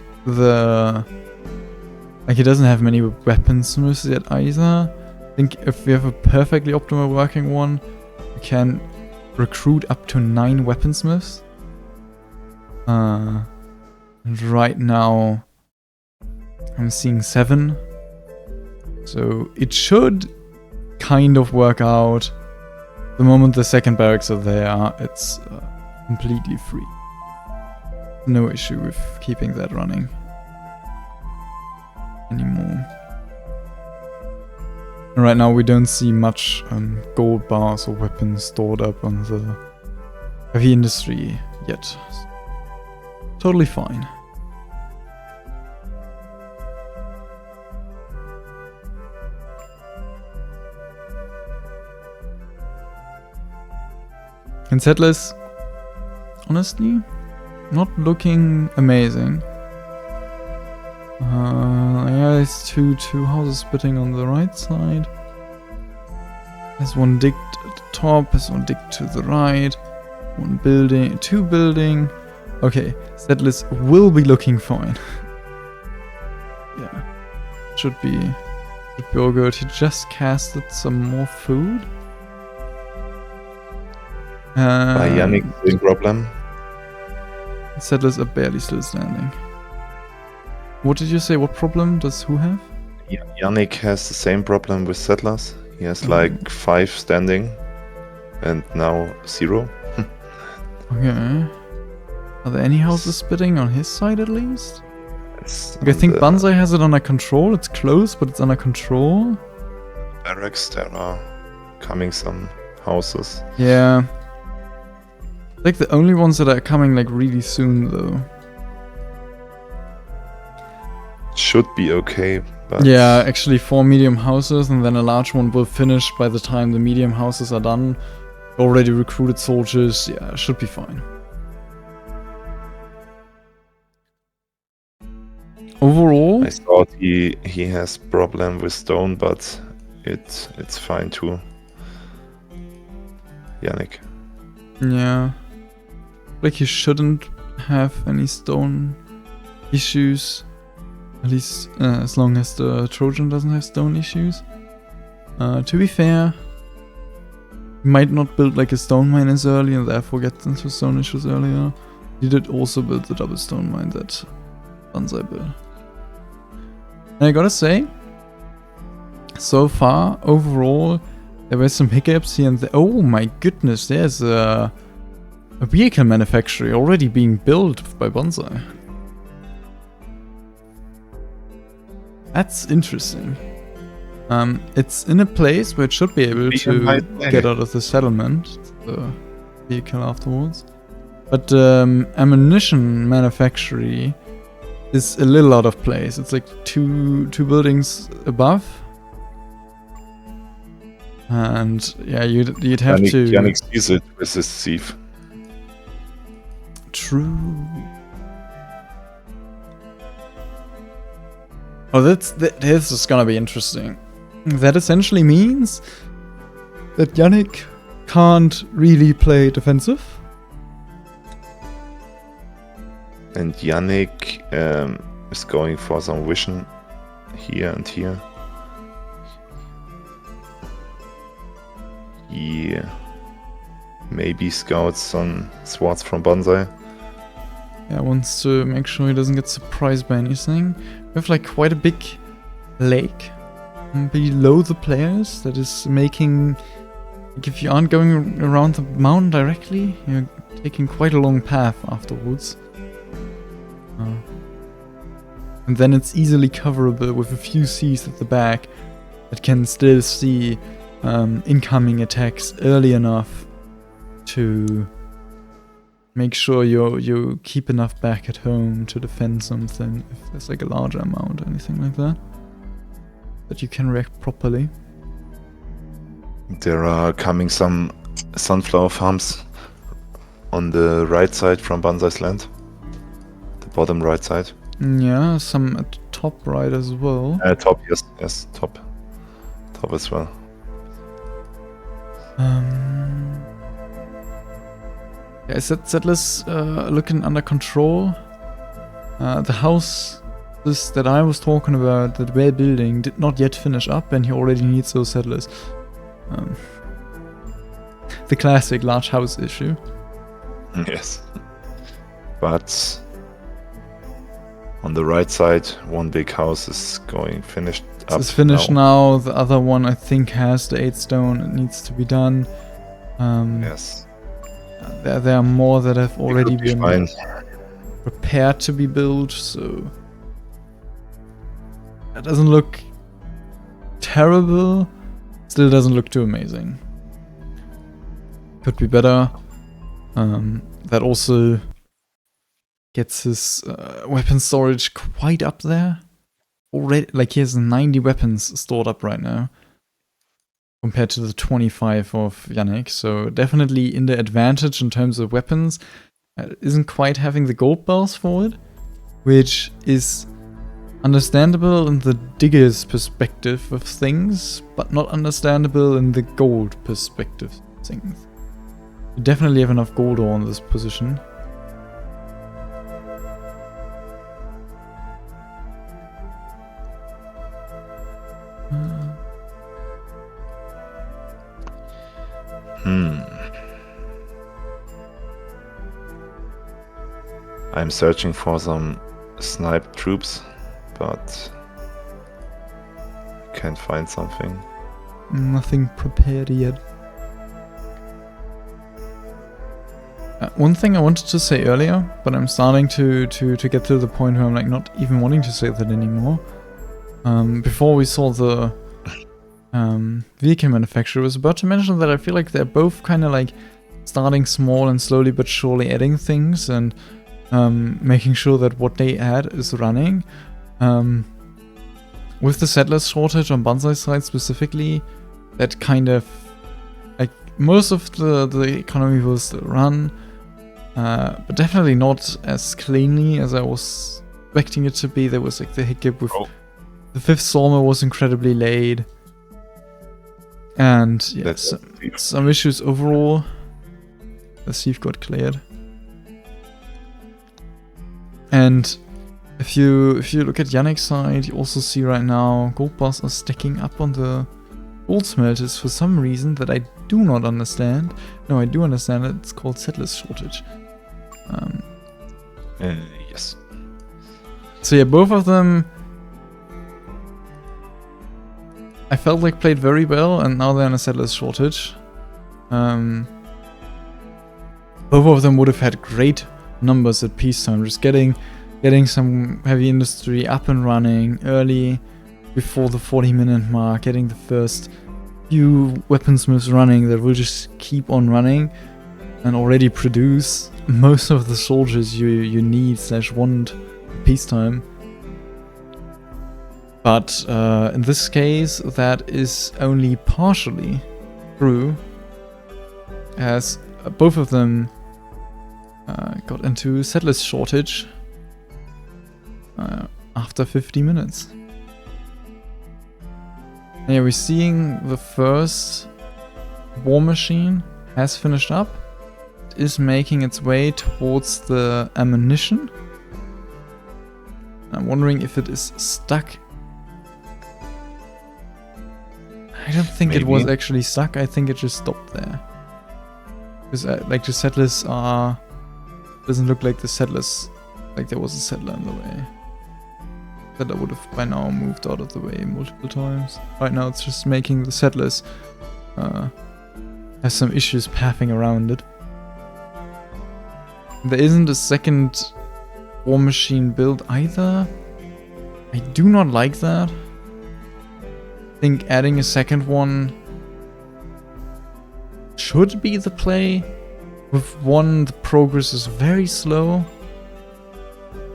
it doesn't have many weaponsmiths yet either. I think if we have a perfectly optimal working one, we can recruit up to 9 weaponsmiths. And right now I'm seeing 7. So it should kind of work out. The moment the second barracks are there, it's completely free. No issue with keeping that running anymore. And right now we don't see much gold bars or weapons stored up on the heavy industry yet. Totally fine. And settlers, honestly, not looking amazing. Yeah, there's two houses splitting on the right side. There's one digged at the top, there's one digged to the right. One building, 2 building. Okay, settlers will be looking fine. Yeah, should be all good. He just casted some more food. By Yannick, big problem. Settlers are barely still standing. What did you say? What problem does who have? Yannick has the same problem with settlers. He has like 5 standing and now 0. Okay. Are there any houses splitting on his side at least? Okay, I think Banzai has it under control. It's close, but it's under control. Barracks, there are coming some houses. Yeah. Like the only ones that are coming like really soon though. Should be okay, but... Yeah, actually 4 medium houses and then a large one will finish by the time the medium houses are done. Already recruited soldiers, yeah, should be fine. Overall, I thought he has problem with stone, but it's fine too. Yannick. yeah. Like he shouldn't have any stone issues. At least as long as the Trojan doesn't have stone issues. To be fair, he might not build like a stone mine as early and therefore get into stone issues earlier. He did also build the double stone mine that Banzai built. And I gotta say, so far, overall, there were some hiccups here and there. Oh my goodness, there's a vehicle manufacturer already being built by Banzai. That's interesting. It's in a place where it should be able to get out of the settlement, the vehicle afterwards. But ammunition manufactory is a little out of place. It's like two buildings above. And yeah, you'd have to... Yannick sees it with his sieve. True. Oh, this is gonna be interesting. That essentially means that Yannick can't really play defensive. And Yannick is going for some vision here and here. He maybe scouts some swords from Banzai. Yeah, wants to make sure he doesn't get surprised by anything. We have like quite a big lake below the players that is making... Like if you aren't going around the mountain directly, you're taking quite a long path afterwards. And then it's easily coverable with a few seas at the back that can still see incoming attacks early enough to make sure you keep enough back at home to defend something if there's like a larger amount or anything like that. That you can react properly. There are coming some sunflower farms on the right side from Banzai's land. The bottom right side. Yeah, some at top right as well. Top, yes, top as well. Yeah, settlers looking under control. The house that I was talking about, that we're building, did not yet finish up, and he already needs those settlers. The classic large house issue. Yes. But on the right side, one big house is going finished up. It's finished now. The other one, I think, has the 8 stone. It needs to be done. Yes. There are more that have already been fine. prepared to be built, so that doesn't look terrible. Still doesn't look too amazing. Could be better. That also gets his weapon storage quite up there. Already, like he has 90 weapons stored up right now, compared to the 25 of Yannick. So definitely in the advantage in terms of weapons. Isn't quite having the gold bells for it, which is understandable in the digger's perspective of things, but not understandable in the gold perspective of things. You definitely have enough gold ore in this position. I'm searching for some sniped troops, but can't find something. Nothing prepared yet. One thing I wanted to say earlier, but I'm starting to get to the point where I'm like not even wanting to say that anymore. Before we saw the vehicle manufacturer, I was about to mention that I feel like they're both kind of like starting small and slowly but surely adding things and making sure that what they add is running. With the settlers shortage on Banzai's side specifically, that kind of like most of the economy will still run, but definitely not as cleanly as I was expecting it to be. There was like the hiccup with Oh. the 5th sawmill was incredibly late. And yeah, That's some issues overall. The sieve got cleared. And if you look at Yannick's side, you also see right now gold bars are stacking up on the gold smelters for some reason that I do not understand. No, I do understand it. It's called settlers shortage. Yes. So yeah, both of them I felt like played very well, and now they're in a settlers shortage. Both of them would have had great numbers at peacetime, just getting some heavy industry up and running early before the 40-minute mark, getting the first few weaponsmiths running that will just keep on running and already produce most of the soldiers you need / want at peacetime. But in this case, that is only partially true, as both of them got into settlers shortage after 50 minutes. Yeah, we're seeing the first war machine has finished up. It is making its way towards the ammunition. I'm wondering if it is stuck. I don't think it was actually stuck. I think it just stopped there. Because like the settlers are... Doesn't look like the settlers... Like there was a settler in the way. That I would have by now moved out of the way multiple times. Right now it's just making the settlers have some issues pathing around it. There isn't a second war machine build either. I do not like that. I think adding a second one should be the play. With one, the progress is very slow.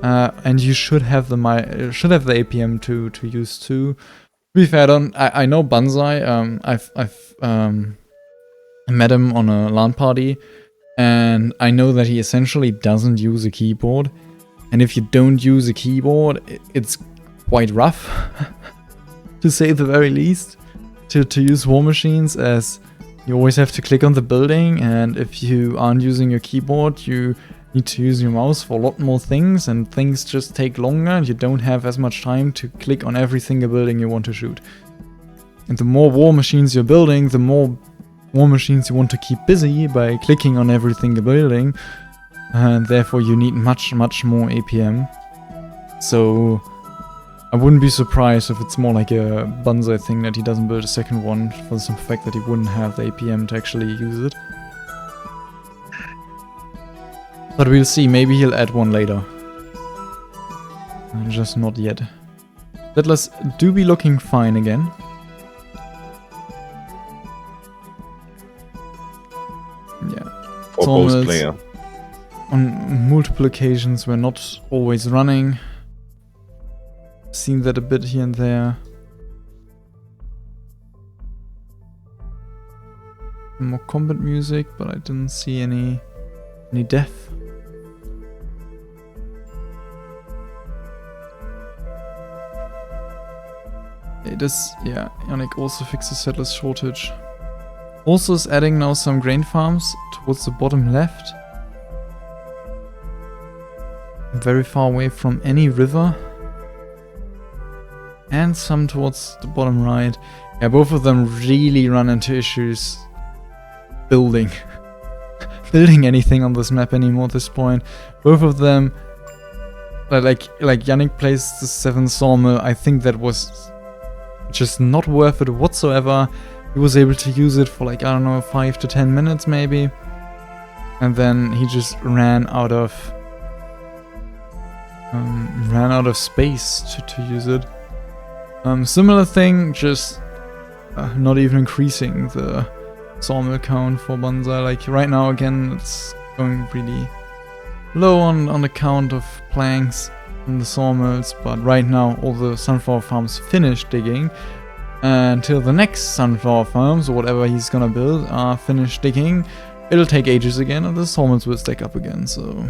And you should have the APM to use too. To be fair, I know Banzai. I've met him on a LAN party, and I know that he essentially doesn't use a keyboard. And if you don't use a keyboard, it's quite rough, to say the very least, to use war machines, as you always have to click on the building, and if you aren't using your keyboard, you need to use your mouse for a lot more things, and things just take longer, and you don't have as much time to click on every single building you want to shoot. And the more war machines you're building, the more war machines you want to keep busy by clicking on every single building, and therefore you need much more APM. So I wouldn't be surprised if it's more like a Banzai thing that he doesn't build a second one for the simple fact that he wouldn't have the APM to actually use it. But we'll see, maybe he'll add one later. Just not yet. Settlers do be looking fine again. Yeah. For both players. On multiple occasions we're not always running. Seen that a bit here and there. More combat music, but I didn't see any death. It is, yeah, Yannick also fixes settlers shortage. Also is adding now some grain farms towards the bottom left. Very far away from any river. And some towards the bottom right. Yeah, both of them really run into issues building anything on this map anymore at this point. Both of them, like Yannick plays the 7th sawmill. I think that was just not worth it whatsoever. He was able to use it for like, I don't know, 5 to 10 minutes maybe. And then he just ran out of space to use it. Similar thing, just not even increasing the sawmill count for Banzai. Like right now again, it's going really low on the count of planks in the sawmills, but right now all the sunflower farms finished digging. Until the next sunflower farms, or whatever he's gonna build, are finished digging, it'll take ages again and the sawmills will stack up again, so...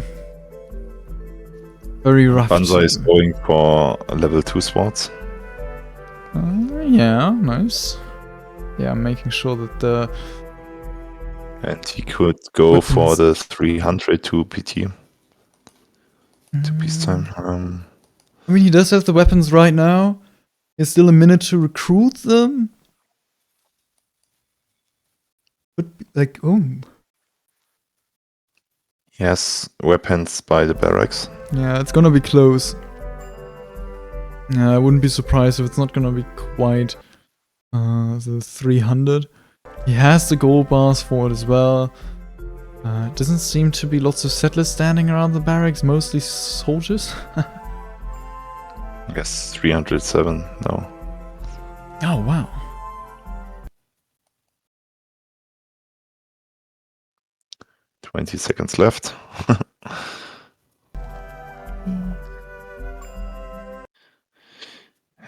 Very rough. Banzai is going for level 2 swords. Yeah, nice. Yeah, making sure that the... And he could go for the 302 PT. To peacetime. I mean, he does have the weapons right now. There's still a minute to recruit them. Could be like, oh. Yes, weapons by the barracks. Yeah, it's gonna be close. Yeah, I wouldn't be surprised if it's not gonna be quite the 300. He has the gold bars for it as well. Doesn't seem to be lots of settlers standing around the barracks, mostly soldiers. I guess 307 now. Oh, wow. "20 seconds left."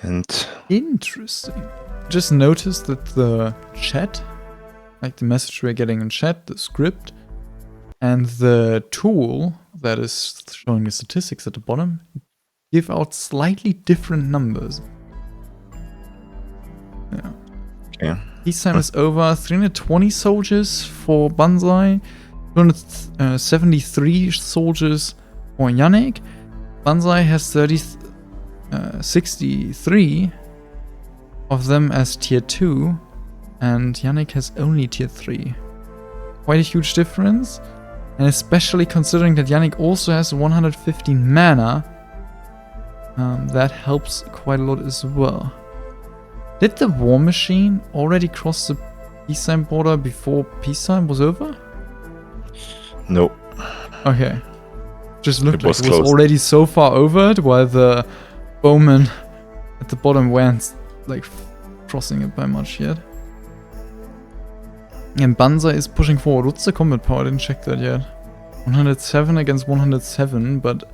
And Interesting. Just noticed that the chat, like the message we're getting in chat, the script, and the tool that is showing the statistics at the bottom give out slightly different numbers. Yeah. okay. Peacetime is over. 320 soldiers for Banzai, 273 soldiers for Yannick. Banzai has 63 of them as tier 2, and Yannick has only tier 3. Quite a huge difference, and especially considering that Yannick also has 115 mana, that helps quite a lot as well. Did the War Machine already cross the peacetime border before peacetime was over? No. Okay. Just looked It was like it was close. already so far over it, while the bowmen at the bottom weren't like crossing it by much yet. And Banzai is pushing forward. What's the combat power? I didn't check that yet. 107 against 107, but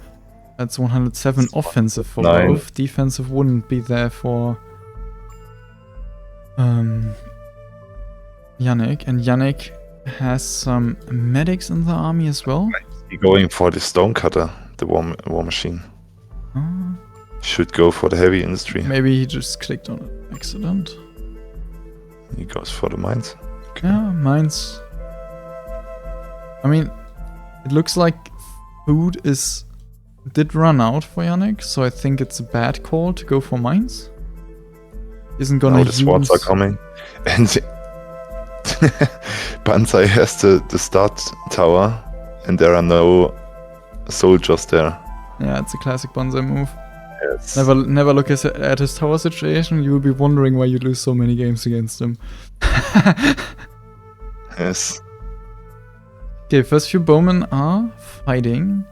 that's 107 offensive for 9. both. Defensive wouldn't be there for Yannick. And Yannick has some medics in the army as well. He's going for the stonecutter, the war machine. Oh, Should go for the heavy industry. maybe he just clicked on it. Accident. He goes for the mines. Yeah, mines. I mean, it looks like food did run out for Yannick, so I think it's a bad call to go for mines. Isn't gonna Now the swords are coming. And Banzai has the start tower, and there are no soldiers there. Yeah, it's a classic Banzai move. Yes. Never look at his tower situation. You will be wondering why you lose so many games against him. Yes. Okay, first few bowmen are fighting.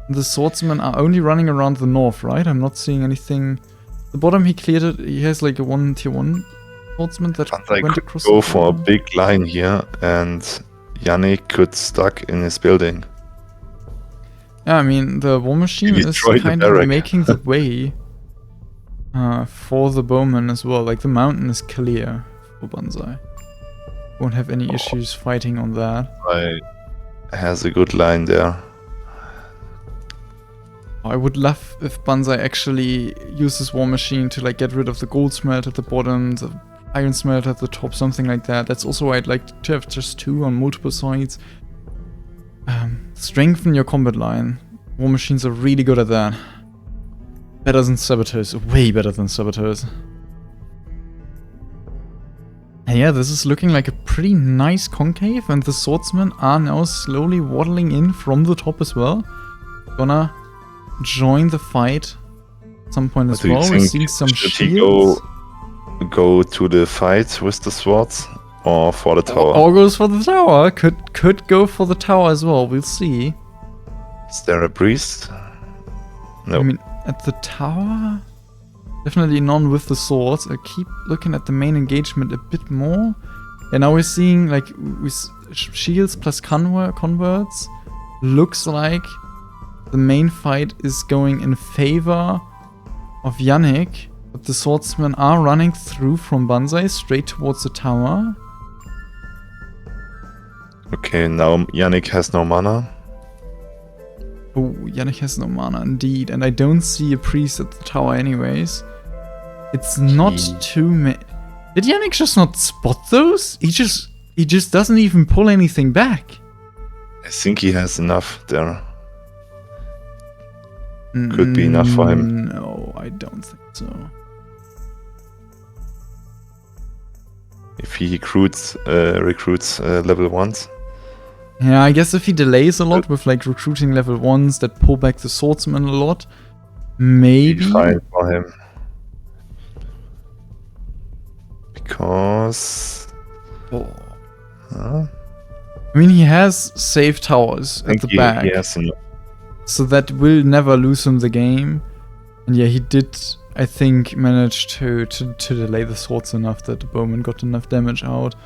The swordsmen are only running around the north, right? I'm not seeing anything. The bottom he cleared it. He has like a tier 1 swordsman that Banzai went could across go the for a border. big line here, and Yannick could stuck in his building. Yeah, I mean, the war machine He is destroyed the kind of barrack. making the way for the bowmen as well. Like, the mountain is clear for Banzai. Won't have any issues fighting on that. Banzai has a good line there. I would love if Banzai actually uses war machine to like get rid of the gold smelt at the bottom, the iron smelt at the top, something like that. That's also why I'd like to have just 2 on multiple sides. Strengthen your combat line. War machines are really good at that. Better than saboteurs, way better than saboteurs. And yeah, this is looking like a pretty nice concave, and the swordsmen are now slowly waddling in from the top as well. Gonna join the fight at some point as Do you well. We're think seeing some should he shields. go to the fight with the swords or for the tower? Or goes for the tower. Could go for the tower as well. We'll see. Is there a priest? No. I mean, at the tower, definitely none with the swords. I keep looking at the main engagement a bit more. And now we're seeing like with shields plus converts. Looks like the main fight is going in favor of Yannick, but the swordsmen are running through from Banzai straight towards the tower. Okay, now Yannick has no mana. Oh, Yannick has no mana indeed, and I don't see a priest at the tower anyways. It's not too many. Did Yannick just not spot those? He just doesn't even pull anything back. I think he has enough there. Could be enough for him. No, I don't think so. If he recruits level 1s. Yeah, I guess if he delays a lot with like recruiting level 1s that pull back the swordsman a lot, maybe. Fine for him. Because... I mean, he has safe towers at the back. Yes, so that will never lose him the game. And yeah, he did, I think, manage to delay the swords enough that the bowman got enough damage out.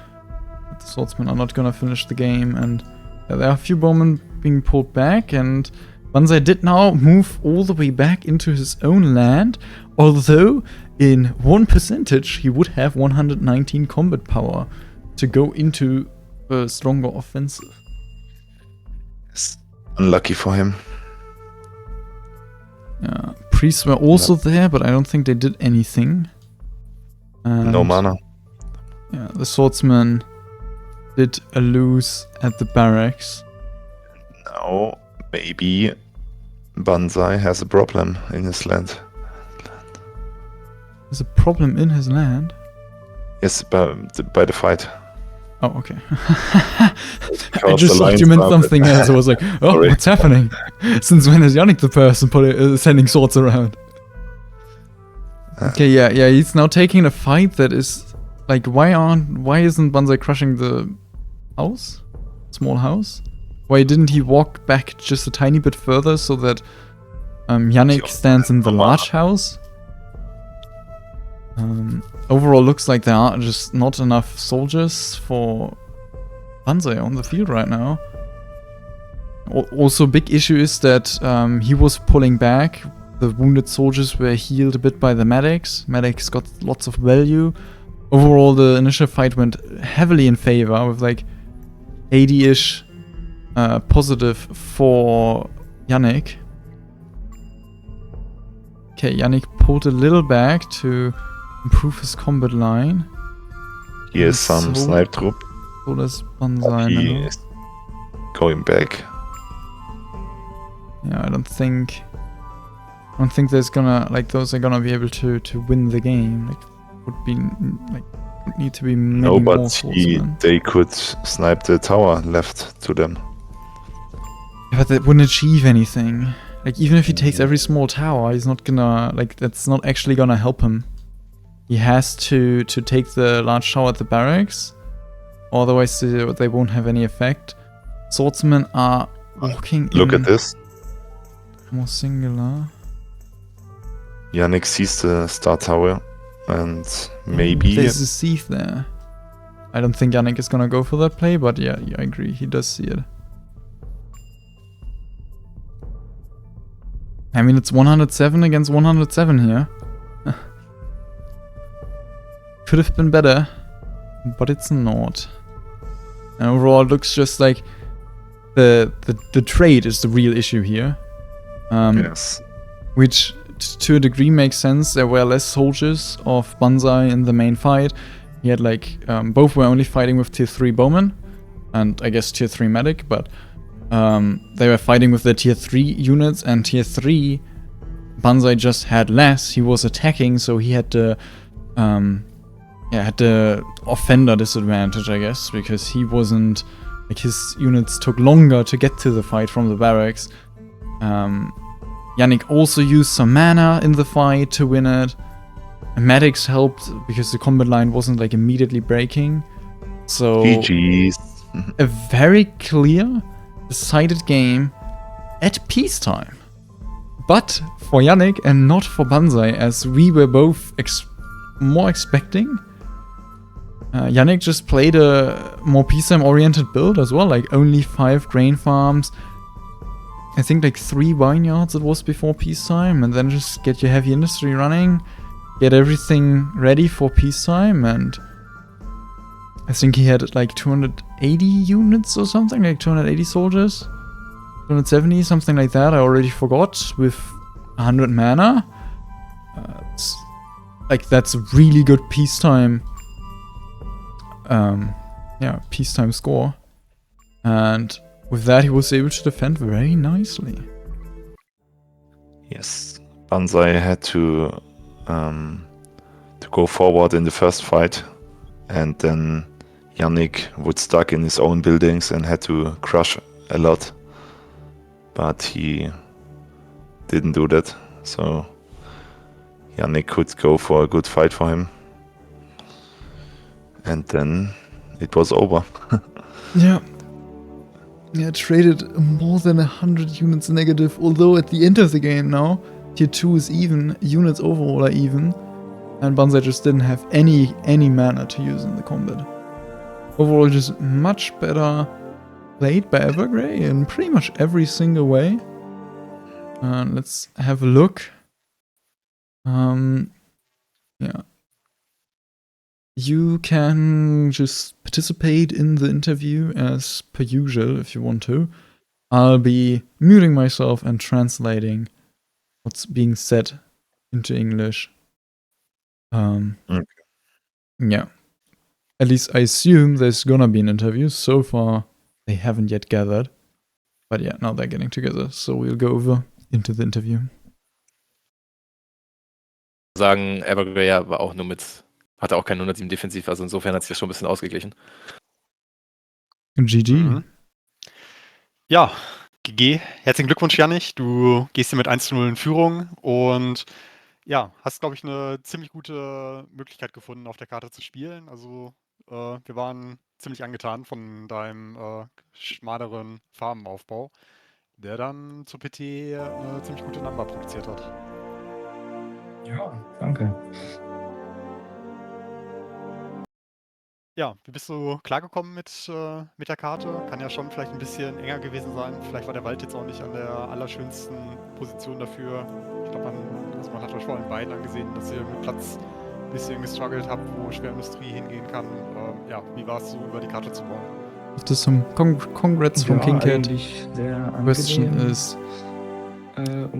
But the swordsmen are not gonna finish the game, and yeah, there are a few bowmen being pulled back, and Banzai did now move all the way back into his own land, although in 1% he would have 119 combat power to go into a stronger offensive. It's unlucky for him. Yeah, priests were also there, but I don't think they did anything. And no mana. Yeah, the swordsman did a lose at the barracks. Now, maybe Banzai has a problem in his land. There's a problem in his land? Yes, by the fight. Oh, okay. I just thought you meant something else. I was like, oh, Sorry. What's happening? Since when is Yannick the person sending swords around? Okay, yeah, he's now taking a fight that is like, why isn't Banzai crushing the house? Small house? Why didn't he walk back just a tiny bit further so that Yannick stands in the large house? Overall, looks like there are just not enough soldiers for Banzai on the field right now. Also, big issue is that he was pulling back. The wounded soldiers were healed a bit by the medics. Medics got lots of value. Overall, the initial fight went heavily in favor with like 80-ish positive for Yannick. Okay, Yannick pulled a little back to improve his combat line. Here's some snipe troop. So does Banzai He now. is going back. Yeah, I don't think there's gonna, like, those are gonna be able to win the game. Like, would be like, would need to be many No, more but swordsmen. they could snipe the tower left to them. Yeah, but that wouldn't achieve anything. Like, even if he takes every small tower, he's not gonna, like, that's not actually gonna help him. He has to take the large tower at the barracks, otherwise they won't have any effect. Swordsmen are walking Look in at this. more singular. Yannick sees the star tower, and maybe There's a sieve there. I don't think Yannick is gonna go for that play, but yeah, I agree. He does see it. I mean, it's 107 against 107 here. Could have been better, but it's not. And overall, it looks just like the trade is the real issue here. yes. Which to a degree makes sense. There were less soldiers of Banzai in the main fight. He had like, both were only fighting with tier 3 bowmen, and I guess tier 3 medic, but they were fighting with the tier 3 units, and tier 3 Banzai just had less. He was attacking, so he had the offender disadvantage, I guess, because he wasn't, like, his units took longer to get to the fight from the barracks. Yannick also used some mana in the fight to win it. Medics helped because the combat line wasn't like immediately breaking. So GG's. a very clear, decided game at peacetime. But for Yannick and not for Banzai, as we were both more expecting. Yannick just played a more peacetime oriented build as well, like only 5 grain farms. I think like 3 vineyards it was before peacetime, and then just get your heavy industry running, get everything ready for peacetime, and I think he had like 280 units or something, like 280 soldiers. 270, something like that. I already forgot. With 100 mana. It's, like, that's a really good peacetime. Peacetime score. And with that, he was able to defend very nicely. Yes, Banzai had to go forward in the first fight, and then Yannick was stuck in his own buildings and had to crush a lot. But he didn't do that, so Yannick could go for a good fight for him. And then it was over. Yeah. Yeah, traded more than 100 units negative, although at the end of the game now, tier 2 is even, units overall are even, and Banzai just didn't have any mana to use in the combat. Overall, just much better played by Evergrey in pretty much every single way. Let's have a look. Yeah. You can just participate in the interview as per usual if you want to. I'll be muting myself and translating what's being said into English. Okay. Yeah. At least I assume there's gonna be an interview. So far, they haven't yet gathered. But yeah, now they're getting together. So we'll go over into the interview. Sagen, Evergrey war auch nur hatte auch kein 107 defensiv, also insofern hat sich das schon ein bisschen ausgeglichen. GG. Mhm. Ja, GG. Herzlichen Glückwunsch, Jannik. Du gehst hier mit 1:0 in Führung und ja, hast, glaube ich, eine ziemlich gute Möglichkeit gefunden, auf der Karte zu spielen. Also wir waren ziemlich angetan von deinem schmaleren Farbenaufbau, der dann zur PT eine ziemlich gute Number produziert hat. Ja, danke. Ja, wie bist du klargekommen mit der Karte? Kann ja schon vielleicht ein bisschen enger gewesen sein. Vielleicht war der Wald jetzt auch nicht an der allerschönsten Position dafür. Ich glaube, man hat euch vor allem beiden angesehen, dass ihr mit Platz ein bisschen gestruggelt habt, wo Schwerindustrie hingehen kann. Ja, wie war es so, über die Karte zu bauen? After some congrats from King Cat. Eigentlich sehr Question angenehm, is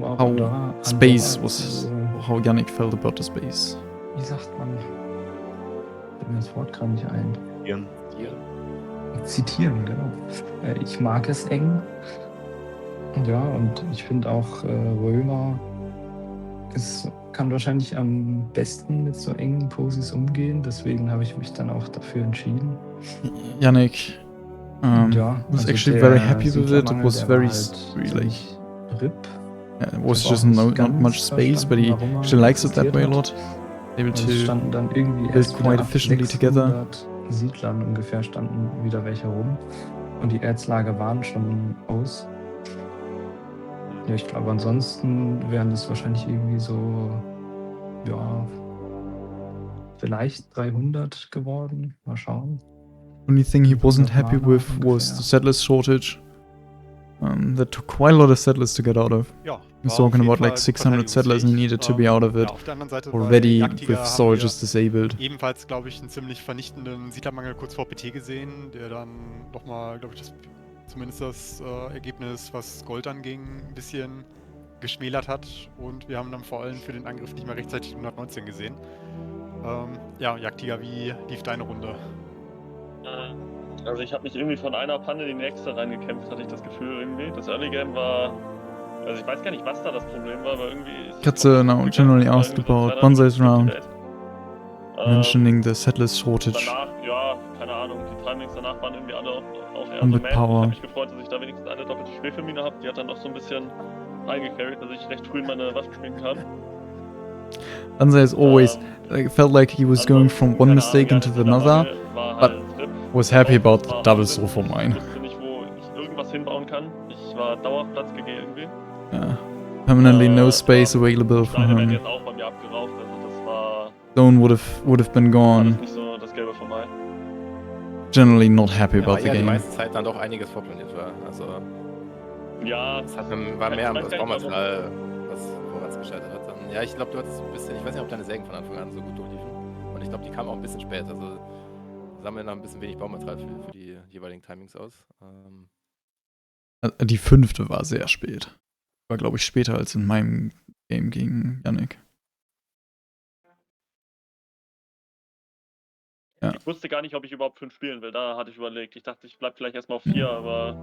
auch how da space andere, was, how Yannick felt about the space. Wie sagt man? Fällt mir das Wort gerade nicht ein. Ian. Zitieren, genau. Ich mag es eng. Ja, und ich finde auch Römer kann wahrscheinlich am besten mit so engen Posis umgehen. Deswegen habe ich mich dann auch dafür entschieden. Yannick ja, was also actually der very happy with it. It Siedlermangel, was der very war halt really, ziemlich RIP. yeah, it was Ich hab just auch nicht not ganz much space, but he verstanden, warum er actually likes it that existiert way a hat. lot. Able Also es to standen dann irgendwie build erst wieder quite ab efficiently together. 600 Siedlern ungefähr standen wieder welche rum. Und die Erzlager waren schon aus. Ja, ich glaube, ansonsten wären das wahrscheinlich irgendwie so, ja, vielleicht 300 geworden. Mal schauen. Only thing he wasn't 100 happy Mana with was ungefähr. the settlers shortage. That took quite a lot of settlers to get out of. Ja, He's war talking auf jeden about like Fall 600 settlers he verteidigungsfähig. needed to be out of it. Ja, auf der anderen Seite bei Already Jagdtiger with haben soldiers disabled. wir ebenfalls, glaube ich, einen ziemlich vernichtenden Siedlermangel kurz vor PT gesehen, der dann nochmal, glaube ich, zumindest das Ergebnis, was Gold anging, ein bisschen geschmälert hat. Und wir haben dann vor allem für den Angriff nicht mehr rechtzeitig 119 gesehen. Ja, Jagdtiger, wie lief deine Runde? Also ich habe mich irgendwie von einer Panne in die nächste reingekämpft, hatte ich das Gefühl irgendwie. Das Early Game war... Also ich weiß gar nicht, was da das Problem war, aber irgendwie... Katze now generally asked about Banzai's round, mentioning the settlers shortage. Danach, ja, keine Ahnung, die Timings danach waren irgendwie alle auch eher Und so mit mad. Ich Power. habe mich gefreut, dass ich da wenigstens eine doppelte Schwefelmine habe. Die hat dann noch so ein bisschen reingecarried, dass ich recht früh in meine Waffen schmieden kann. Banzai is always felt like he was going from one mistake into another, but was happy about the double soul for mine. Ich wusste nicht, wo ich irgendwas hinbauen kann. Ich war dauerhaft Platz GG irgendwie. Yeah. Permanently no space available for Steine werden him. jetzt auch bei mir abgeraucht, also das war Zone would have been gone. alles nicht so das Gelbe von Mai. Generally not happy about the ja, die game. meiste Zeit dann doch einiges vorplaniert war. Also Ja, es war mehr am weiß gar nicht, Baumaterial, was vorwärts gescheitert hat. Dann, ja, ich glaube, du hattest ein bisschen, ich weiß nicht, ob deine Sägen von Anfang an so gut durchliefen. Und ich glaube, die kamen auch ein bisschen spät. Also sammeln da ein bisschen wenig Baumaterial für die jeweiligen Timings aus. Die 5. war sehr spät. War, glaube ich, später als in meinem Game gegen Yannick. Ja. Ich wusste gar nicht, ob ich überhaupt 5 spielen will. Da hatte ich überlegt. Ich dachte, ich bleib vielleicht erstmal auf 4, aber.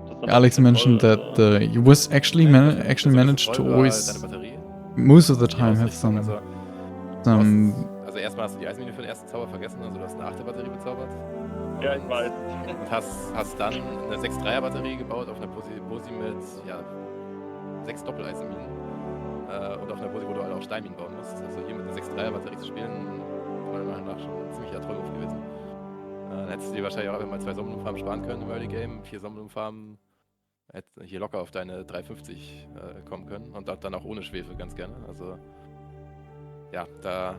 Das ist dann Alex ein bisschen mentioned voll, that you was actually managed to deine always Batterie. most of the Die time have Ausrichtung, some also erstmal hast du die Eismine für den ersten Zauber vergessen, also du hast eine 8er Batterie bezaubert. Ja, ich weiß. Und hast dann eine 6-3er Batterie gebaut auf einer Posi mit 6 Doppeleisenminen. Und auf einer Posi, wo du halt auch Steinminen bauen musst. Also hier mit einer 6-3er Batterie zu spielen, meiner Meinung nach schon ein ziemlicher Trollwurf gewesen. Dann hättest du dir wahrscheinlich auch einfach mal 2 Sommelumfarmen sparen können im Early Game. 4 Sommelumfarmen hätte hier locker auf deine 350 kommen können. Und dann auch ohne Schwefel ganz gerne. Also ja, da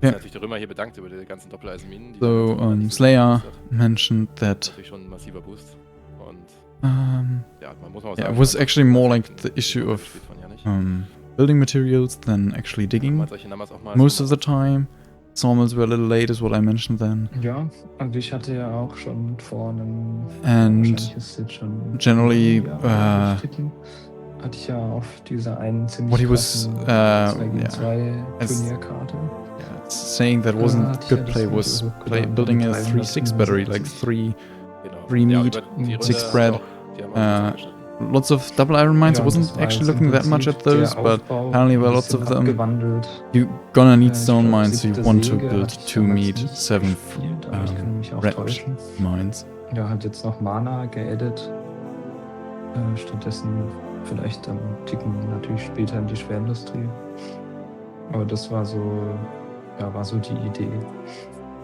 sind natürlich die Römer hier bedankt über die ganzen Doppeleisenminen. Die so Slayer mentioned that natürlich schon ein massiver Boost. Und ja, man muss auch yeah, sagen, it was actually more like the issue of building materials than actually digging most of the time. Sawmills were a little late is what I mentioned then. Ja, also ich hatte ja auch schon vor einem And wahrscheinlich ist es jetzt schon generally, Tippen, hatte ich ja auf dieser einen ziemlich what he was, krassen 2 gegen yeah, 2 as- Turnierkarte. yeah, saying that wasn't hatte ich ja good das play Video was hochgeladen building a mit 3-6 battery, like 3 Genau. meat, über die 6 Runde bread. auch, die haben auch angeschnitten. Lots of double iron mines. I Ja, und wasn't das war actually jetzt im looking that much Prinzip at those, der but Aufbau apparently ein there are lots of bisschen them. abgewandelt. You're gonna need Ich stone glaub, mines if you 7. want to Säge build hatte ich 2 damals meat, nicht 7 gespielt, aber ich kann mich auch red täuschen. mines. Ja, hat jetzt noch Mana geaddet. Stattdessen vielleicht dann ticken natürlich später in die Schwerindustrie. Aber das war so die Idee.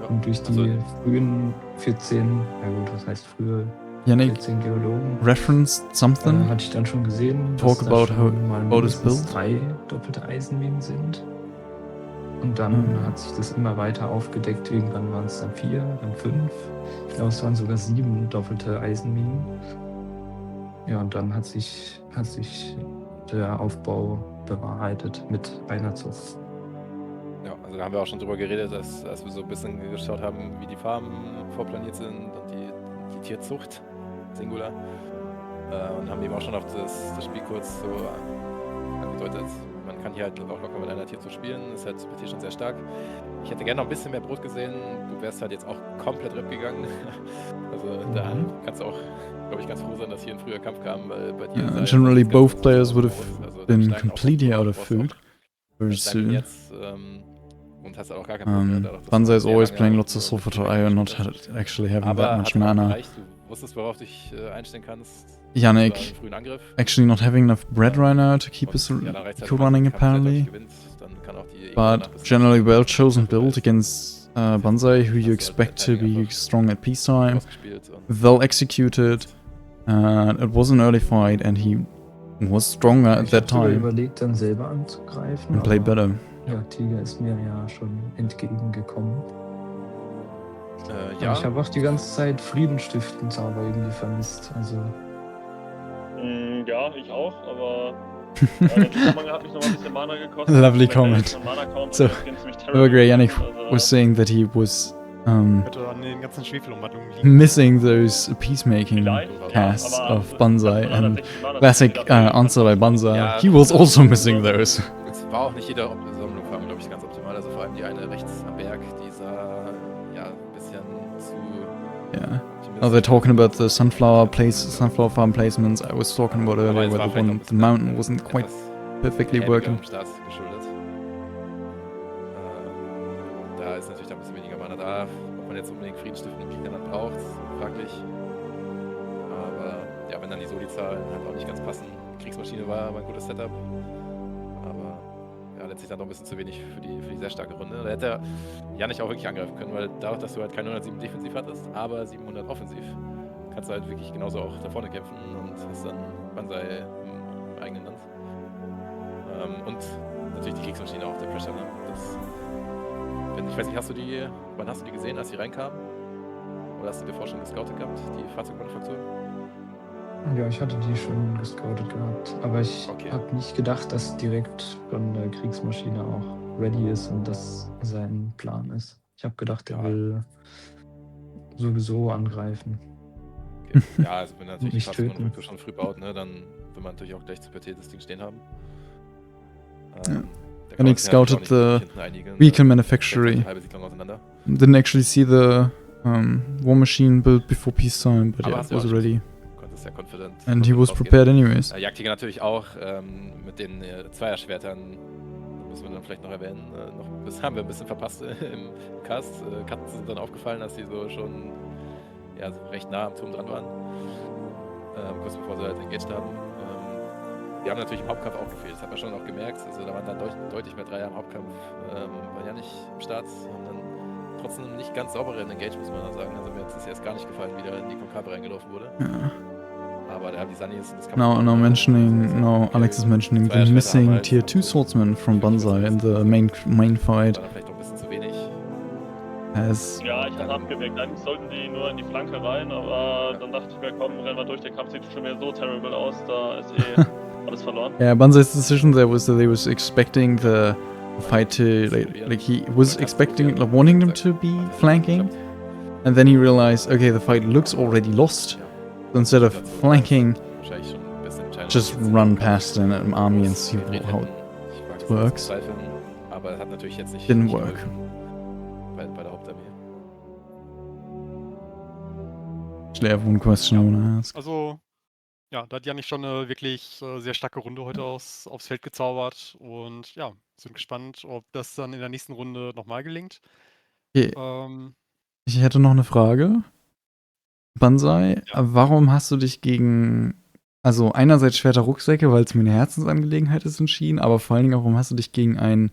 Ja, Und durch die also- frühen 14, ja gut, was heißt frühe Yannick 14 Geologen, referenced something. hatte ich dann schon gesehen, Talk dass about da how- schon mal about his mindestens build. 3 doppelte Eisenminen sind. Und dann hat sich das immer weiter aufgedeckt. Irgendwann waren es dann 4, dann 5. Ich glaube, es waren sogar 7 doppelte Eisenminen. Ja, und dann hat sich der Aufbau bewahrheitet mit einer Zucht. Ja, also da haben wir auch schon drüber geredet, dass wir so ein bisschen geschaut haben, wie die Farben vorplaniert sind und die Tierzucht, Singular. Und haben eben auch schon auf das Spiel kurz so angedeutet. Man kann hier halt auch locker mit einer Tierzucht spielen, ist halt bei Tier schon sehr stark. Ich hätte gerne noch ein bisschen mehr Brot gesehen, du wärst halt jetzt auch komplett RIP gegangen. Also da kannst du auch, glaube ich, ganz froh sein, dass hier ein früher Kampf kam, weil bei dir... Yeah, generally both players would have been completely out of food very soon. Jetzt, und hast auch gar kein Problem mehr, dadurch, dass Banzai du is sehr always lange playing auch lots of so sulfur to mit iron, not gespielt hast. actually having Aber that much hat auch mana. gereicht, du wusstest, worauf du dich einstellen kannst. Yannick Das war im frühen Angriff. actually not having enough bread right now to keep his Und, ja, dann reicht's halt, Q wenn man running den Kampf sehr deutlich apparently. gewinnt, dann kann auch die But generally well chosen build against Banzai, who you expect to be strong at peacetime. Well executed. It was an early fight and he was stronger at Ich that habe sogar time überlegt, dann selber anzugreifen. and played aber better. Ja, Tiger ist mir ja schon entgegengekommen. ja, Aber ich habe auch die ganze Zeit Friedenstiftenzauber irgendwie vermisst. Also Ja, ich auch, aber der Tiefmangel hat mich noch mal ein bisschen Mana gekostet. Lovely Wenn der comment. jetzt einen Mana-Count So, hat, den ziemlich terrible Okay, Yannick ist, also- was saying that he was Könnte an den ganzen Schwefelumwandlungen liegen. missing those peacemaking Vielleicht, casts aber of Banzai also and 360 Mana classic sind dafür- answer by Banzai. Ja. He was also missing those. es war auch nicht jeder Sammlung, glaube ich, ganz optimal. Also vor allem die eine rechts am Berg, die sah ja ein bisschen zu... Yeah. Now they're talking about the sunflower farm placements I was talking about earlier, where the one the mountain wasn't quite perfectly working. Start geschuldet. Da ist natürlich dann ein bisschen weniger Mana da. Ob man jetzt unbedingt Friedenstiften im Gegner dann braucht, fraglich. Aber ja, wenn dann die Soli-Zahlen halt auch nicht ganz passen. Kriegsmaschine war ein gutes Setup. Aber ja, letztlich dann doch ein bisschen zu wenig für die sehr starke Runde. Da hätte ja nicht auch wirklich angreifen können, weil dadurch, dass du halt keine 107 defensiv hattest, aber 700 offensiv, kannst du halt wirklich genauso auch da vorne kämpfen und hast dann Banzai im eigenen Land. Und natürlich die Kriegsmaschine auch, der Pressure, ne? Ich weiß nicht, wann hast du die gesehen, als sie reinkamen? Oder hast du dir vorher schon gescoutet gehabt, die Fahrzeugmanufaktur? ja, ich hatte die schon gescoutet gehabt. Aber ich Okay. habe nicht gedacht, dass direkt von der Kriegsmaschine auch ready ist und das sein Plan ist. Ich habe gedacht, er Ja. will sowieso angreifen. Okay. Ja, also wenn er natürlich die Nicht Fast töten. schon früh baut, ne, dann will man natürlich auch gleich zu PT das Ding stehen haben. Ja. Da And kann he man sich natürlich scouted auch nicht the wirklich hinten einigen. vehicle Fällt halt manufactory. die halbe Siedlung auseinander. Didn't actually see the War Machine built before peacetime, but Aber yeah, hast it du ja was auch ready. Du konntest ja confident And he was rausgehen. prepared anyways. Jagdtiger natürlich auch mit den Zweierschwertern, müssen wir dann vielleicht noch erwähnen. Haben wir ein bisschen verpasst im Cast. Cutten sind dann aufgefallen, dass die so schon so recht nah am Turm dran waren. Kurz bevor sie halt engaged haben. Die haben natürlich im Hauptkampf auch gefehlt, das hat man schon auch gemerkt. Also da waren dann deutlich mehr Dreier im Hauptkampf. Waren ja nicht im Start, sondern trotzdem nicht ganz saubere in Engage, muss man da sagen. Also mir hat es erst gar nicht gefallen, wie da in die Konkave reingelaufen wurde. Yeah. Aber da haben die Sunnies, das kann Now Alex is mentioning the missing tier 2 swordsman from Banzai in the main fight. War dann vielleicht noch ein bisschen zu wenig. Ja, ich hatte abgeweckt. Eigentlich sollten die nur in die Flanke rein, aber dann dachte ich mir, komm, rennen wir durch, der Kampf sieht schon wieder so terrible aus, da ist alles verloren. Yeah, Banzai's decision there was that he was expecting the fight to like he was expecting wanting them to be flanking, and then he realized, okay, the fight looks already lost. So instead of flanking, just run past an army and see how it works. Aber hat natürlich jetzt nicht Didn't work. Bei der Hauptarmee. Actually, I have one question I want to ask. Also, ja, da hat Jannik schon eine wirklich sehr starke Runde heute aufs Feld gezaubert und ja, sind gespannt, ob das dann in der nächsten Runde nochmal gelingt. Okay. Ähm, Ich hätte noch eine Frage. Banzai, Ja. warum hast du dich gegen, also einerseits Schwerter Rucksäcke, weil es mir eine Herzensangelegenheit ist, entschieden, aber vor allen Dingen auch, warum hast du dich gegen einen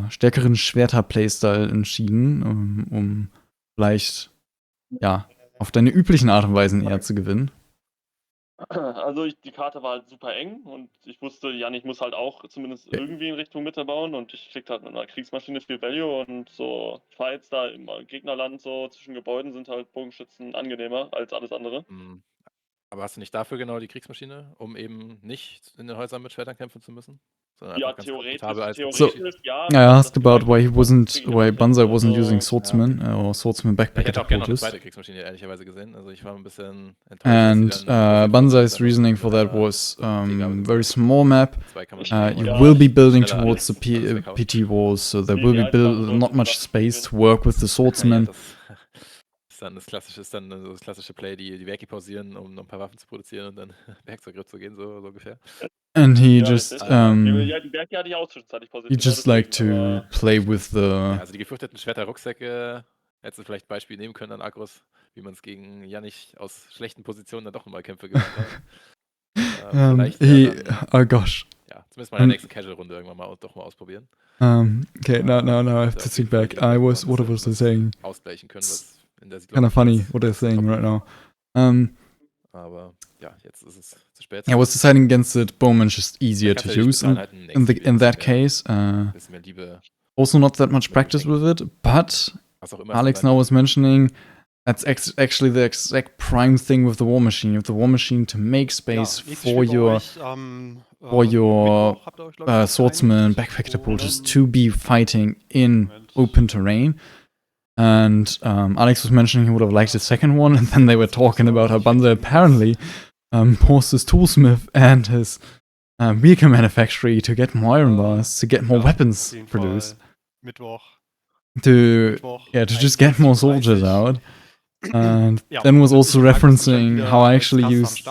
stärkeren Schwerter-Playstyle entschieden, um vielleicht auf deine üblichen Art und Weisen eher zu gewinnen? Also die Karte war halt super eng und ich wusste, Jannik muss halt auch zumindest irgendwie in Richtung Mitte bauen und ich krieg halt mit einer Kriegsmaschine viel Value und so Fights da im Gegnerland so zwischen Gebäuden sind halt Bogenschützen angenehmer als alles andere. Aber hast du nicht dafür genau die Kriegsmaschine, um eben nicht in den Häusern mit Schwertern kämpfen zu müssen? Sondern Ja, einfach ganz theoretisch, komfortabel als ja. I asked about why Banzai wasn't Also, using swordsman or swordsman Ich backpack hätte auch gerne noch eine catapultist. zweite Kriegsmaschine ehrlicherweise gesehen. Also ich war ein bisschen enttäuscht. And dass sie dann Banzai's reasoning for that was very small map. You will be building towards the PT walls, so there will be not much space to work with the swordsman. Das ist dann das klassische Play, die Werke pausieren, um noch ein paar Waffen zu produzieren und dann Werkzeuggriff zu gehen, so ungefähr. And he ja, just die Werke hatte ich auch zwischenzeitlich he pausiert. just like to play with the Also die gefürchteten Schwerter-Rucksäcke hättest du vielleicht ein Beispiel nehmen können an Agros, wie man es gegen Janich aus schlechten Positionen dann doch nochmal Kämpfe gemacht hat. Vielleicht oh gosh. Ja, zumindest mal in der nächsten Casual-Runde irgendwann mal ausprobieren. Okay, now I have to think back. What was I saying? Ausgleichen können, was in der Kind of funny what they're saying right now. Aber ja, jetzt ist es zu spät. I was deciding against it. Bowman's just easier to use in that case. Also not that much practice with it, but Alex now was mentioning that's actually the exact prime thing with the War Machine. You have the War Machine to make space for your swordsman backpack catapultist to be fighting in open terrain. And Alex was mentioning he would have liked the second one, and then they were talking about how Banzai apparently paused his toolsmith and his vehicle manufactory to get more iron bars, to get more weapons produced. To just get more soldiers out. And then was also referencing how I actually used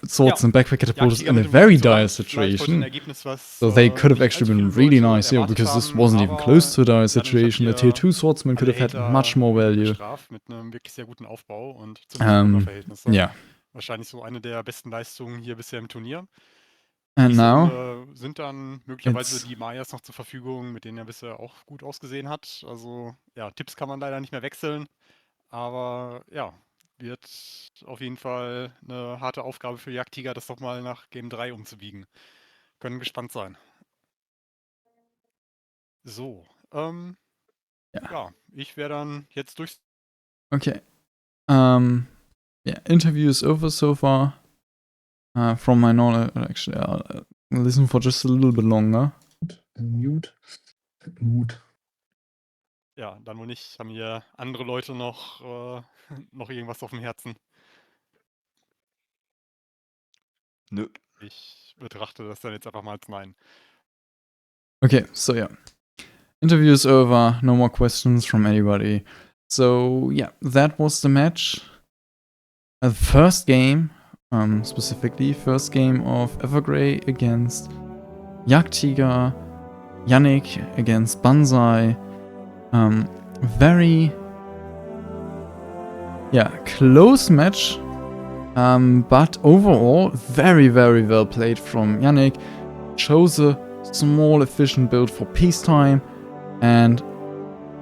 swords and backpack catapulters in a very dire situation. So they could have actually been really nice here, because this wasn't even close to a dire situation. The tier 2 swordsman could have had much more value. Yeah. Wahrscheinlich so eine der besten Leistungen hier bisher im Turnier. And now sind dann möglicherweise die Mayas noch zur Verfügung, mit denen er bisher auch gut ausgesehen hat. Also ja, Tipps kann man leider nicht mehr wechseln. Aber ja, wird auf jeden Fall eine harte Aufgabe für Jagdtiger, das doch mal nach Game 3 umzubiegen. Können gespannt sein. So, ja, ich wäre dann jetzt durch. Okay. Yeah, interview is over so far. From my knowledge, actually, I'll listen for just a little bit longer. Mute. Ja, dann wohl nicht. Haben hier andere Leute noch irgendwas auf dem Herzen? Nö. Ich betrachte das dann jetzt einfach mal als nein. Okay, so yeah. Interview is over. No more questions from anybody. So yeah, that was the match. The first game, specifically, first game of Evergrey against Jagdtiger, Yannick against Banzai. Very, close match. But overall, very, very well played from Yannick. Chose a small, efficient build for peacetime, and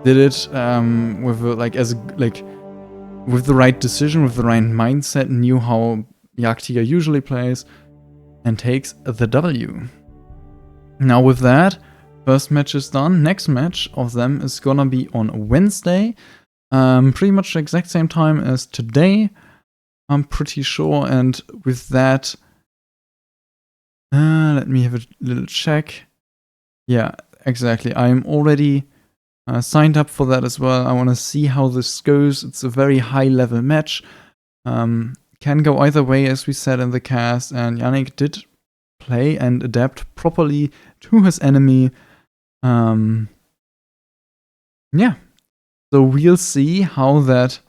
did it with the right decision, with the right mindset. Knew how Jagdtiger usually plays, and takes the W. Now with that, first match is done. Next match of them is gonna be on Wednesday. Pretty much the exact same time as today, I'm pretty sure. And with that, let me have a little check. Yeah, exactly. I'm already signed up for that as well. I want to see how this goes. It's a very high level match. Can go either way, as we said in the cast. And Yannick did play and adapt properly to his enemy. So we'll see how that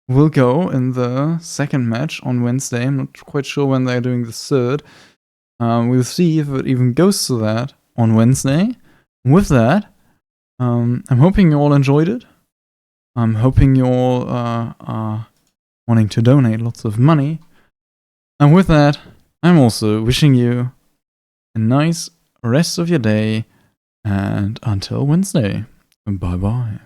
will go in the second match on Wednesday. I'm not quite sure when they're doing the third. We'll see if it even goes to that on Wednesday. With that, I'm hoping you all enjoyed it. I'm hoping you all are wanting to donate lots of money. And with that, I'm also wishing you a nice rest of your day. And until Wednesday, bye bye.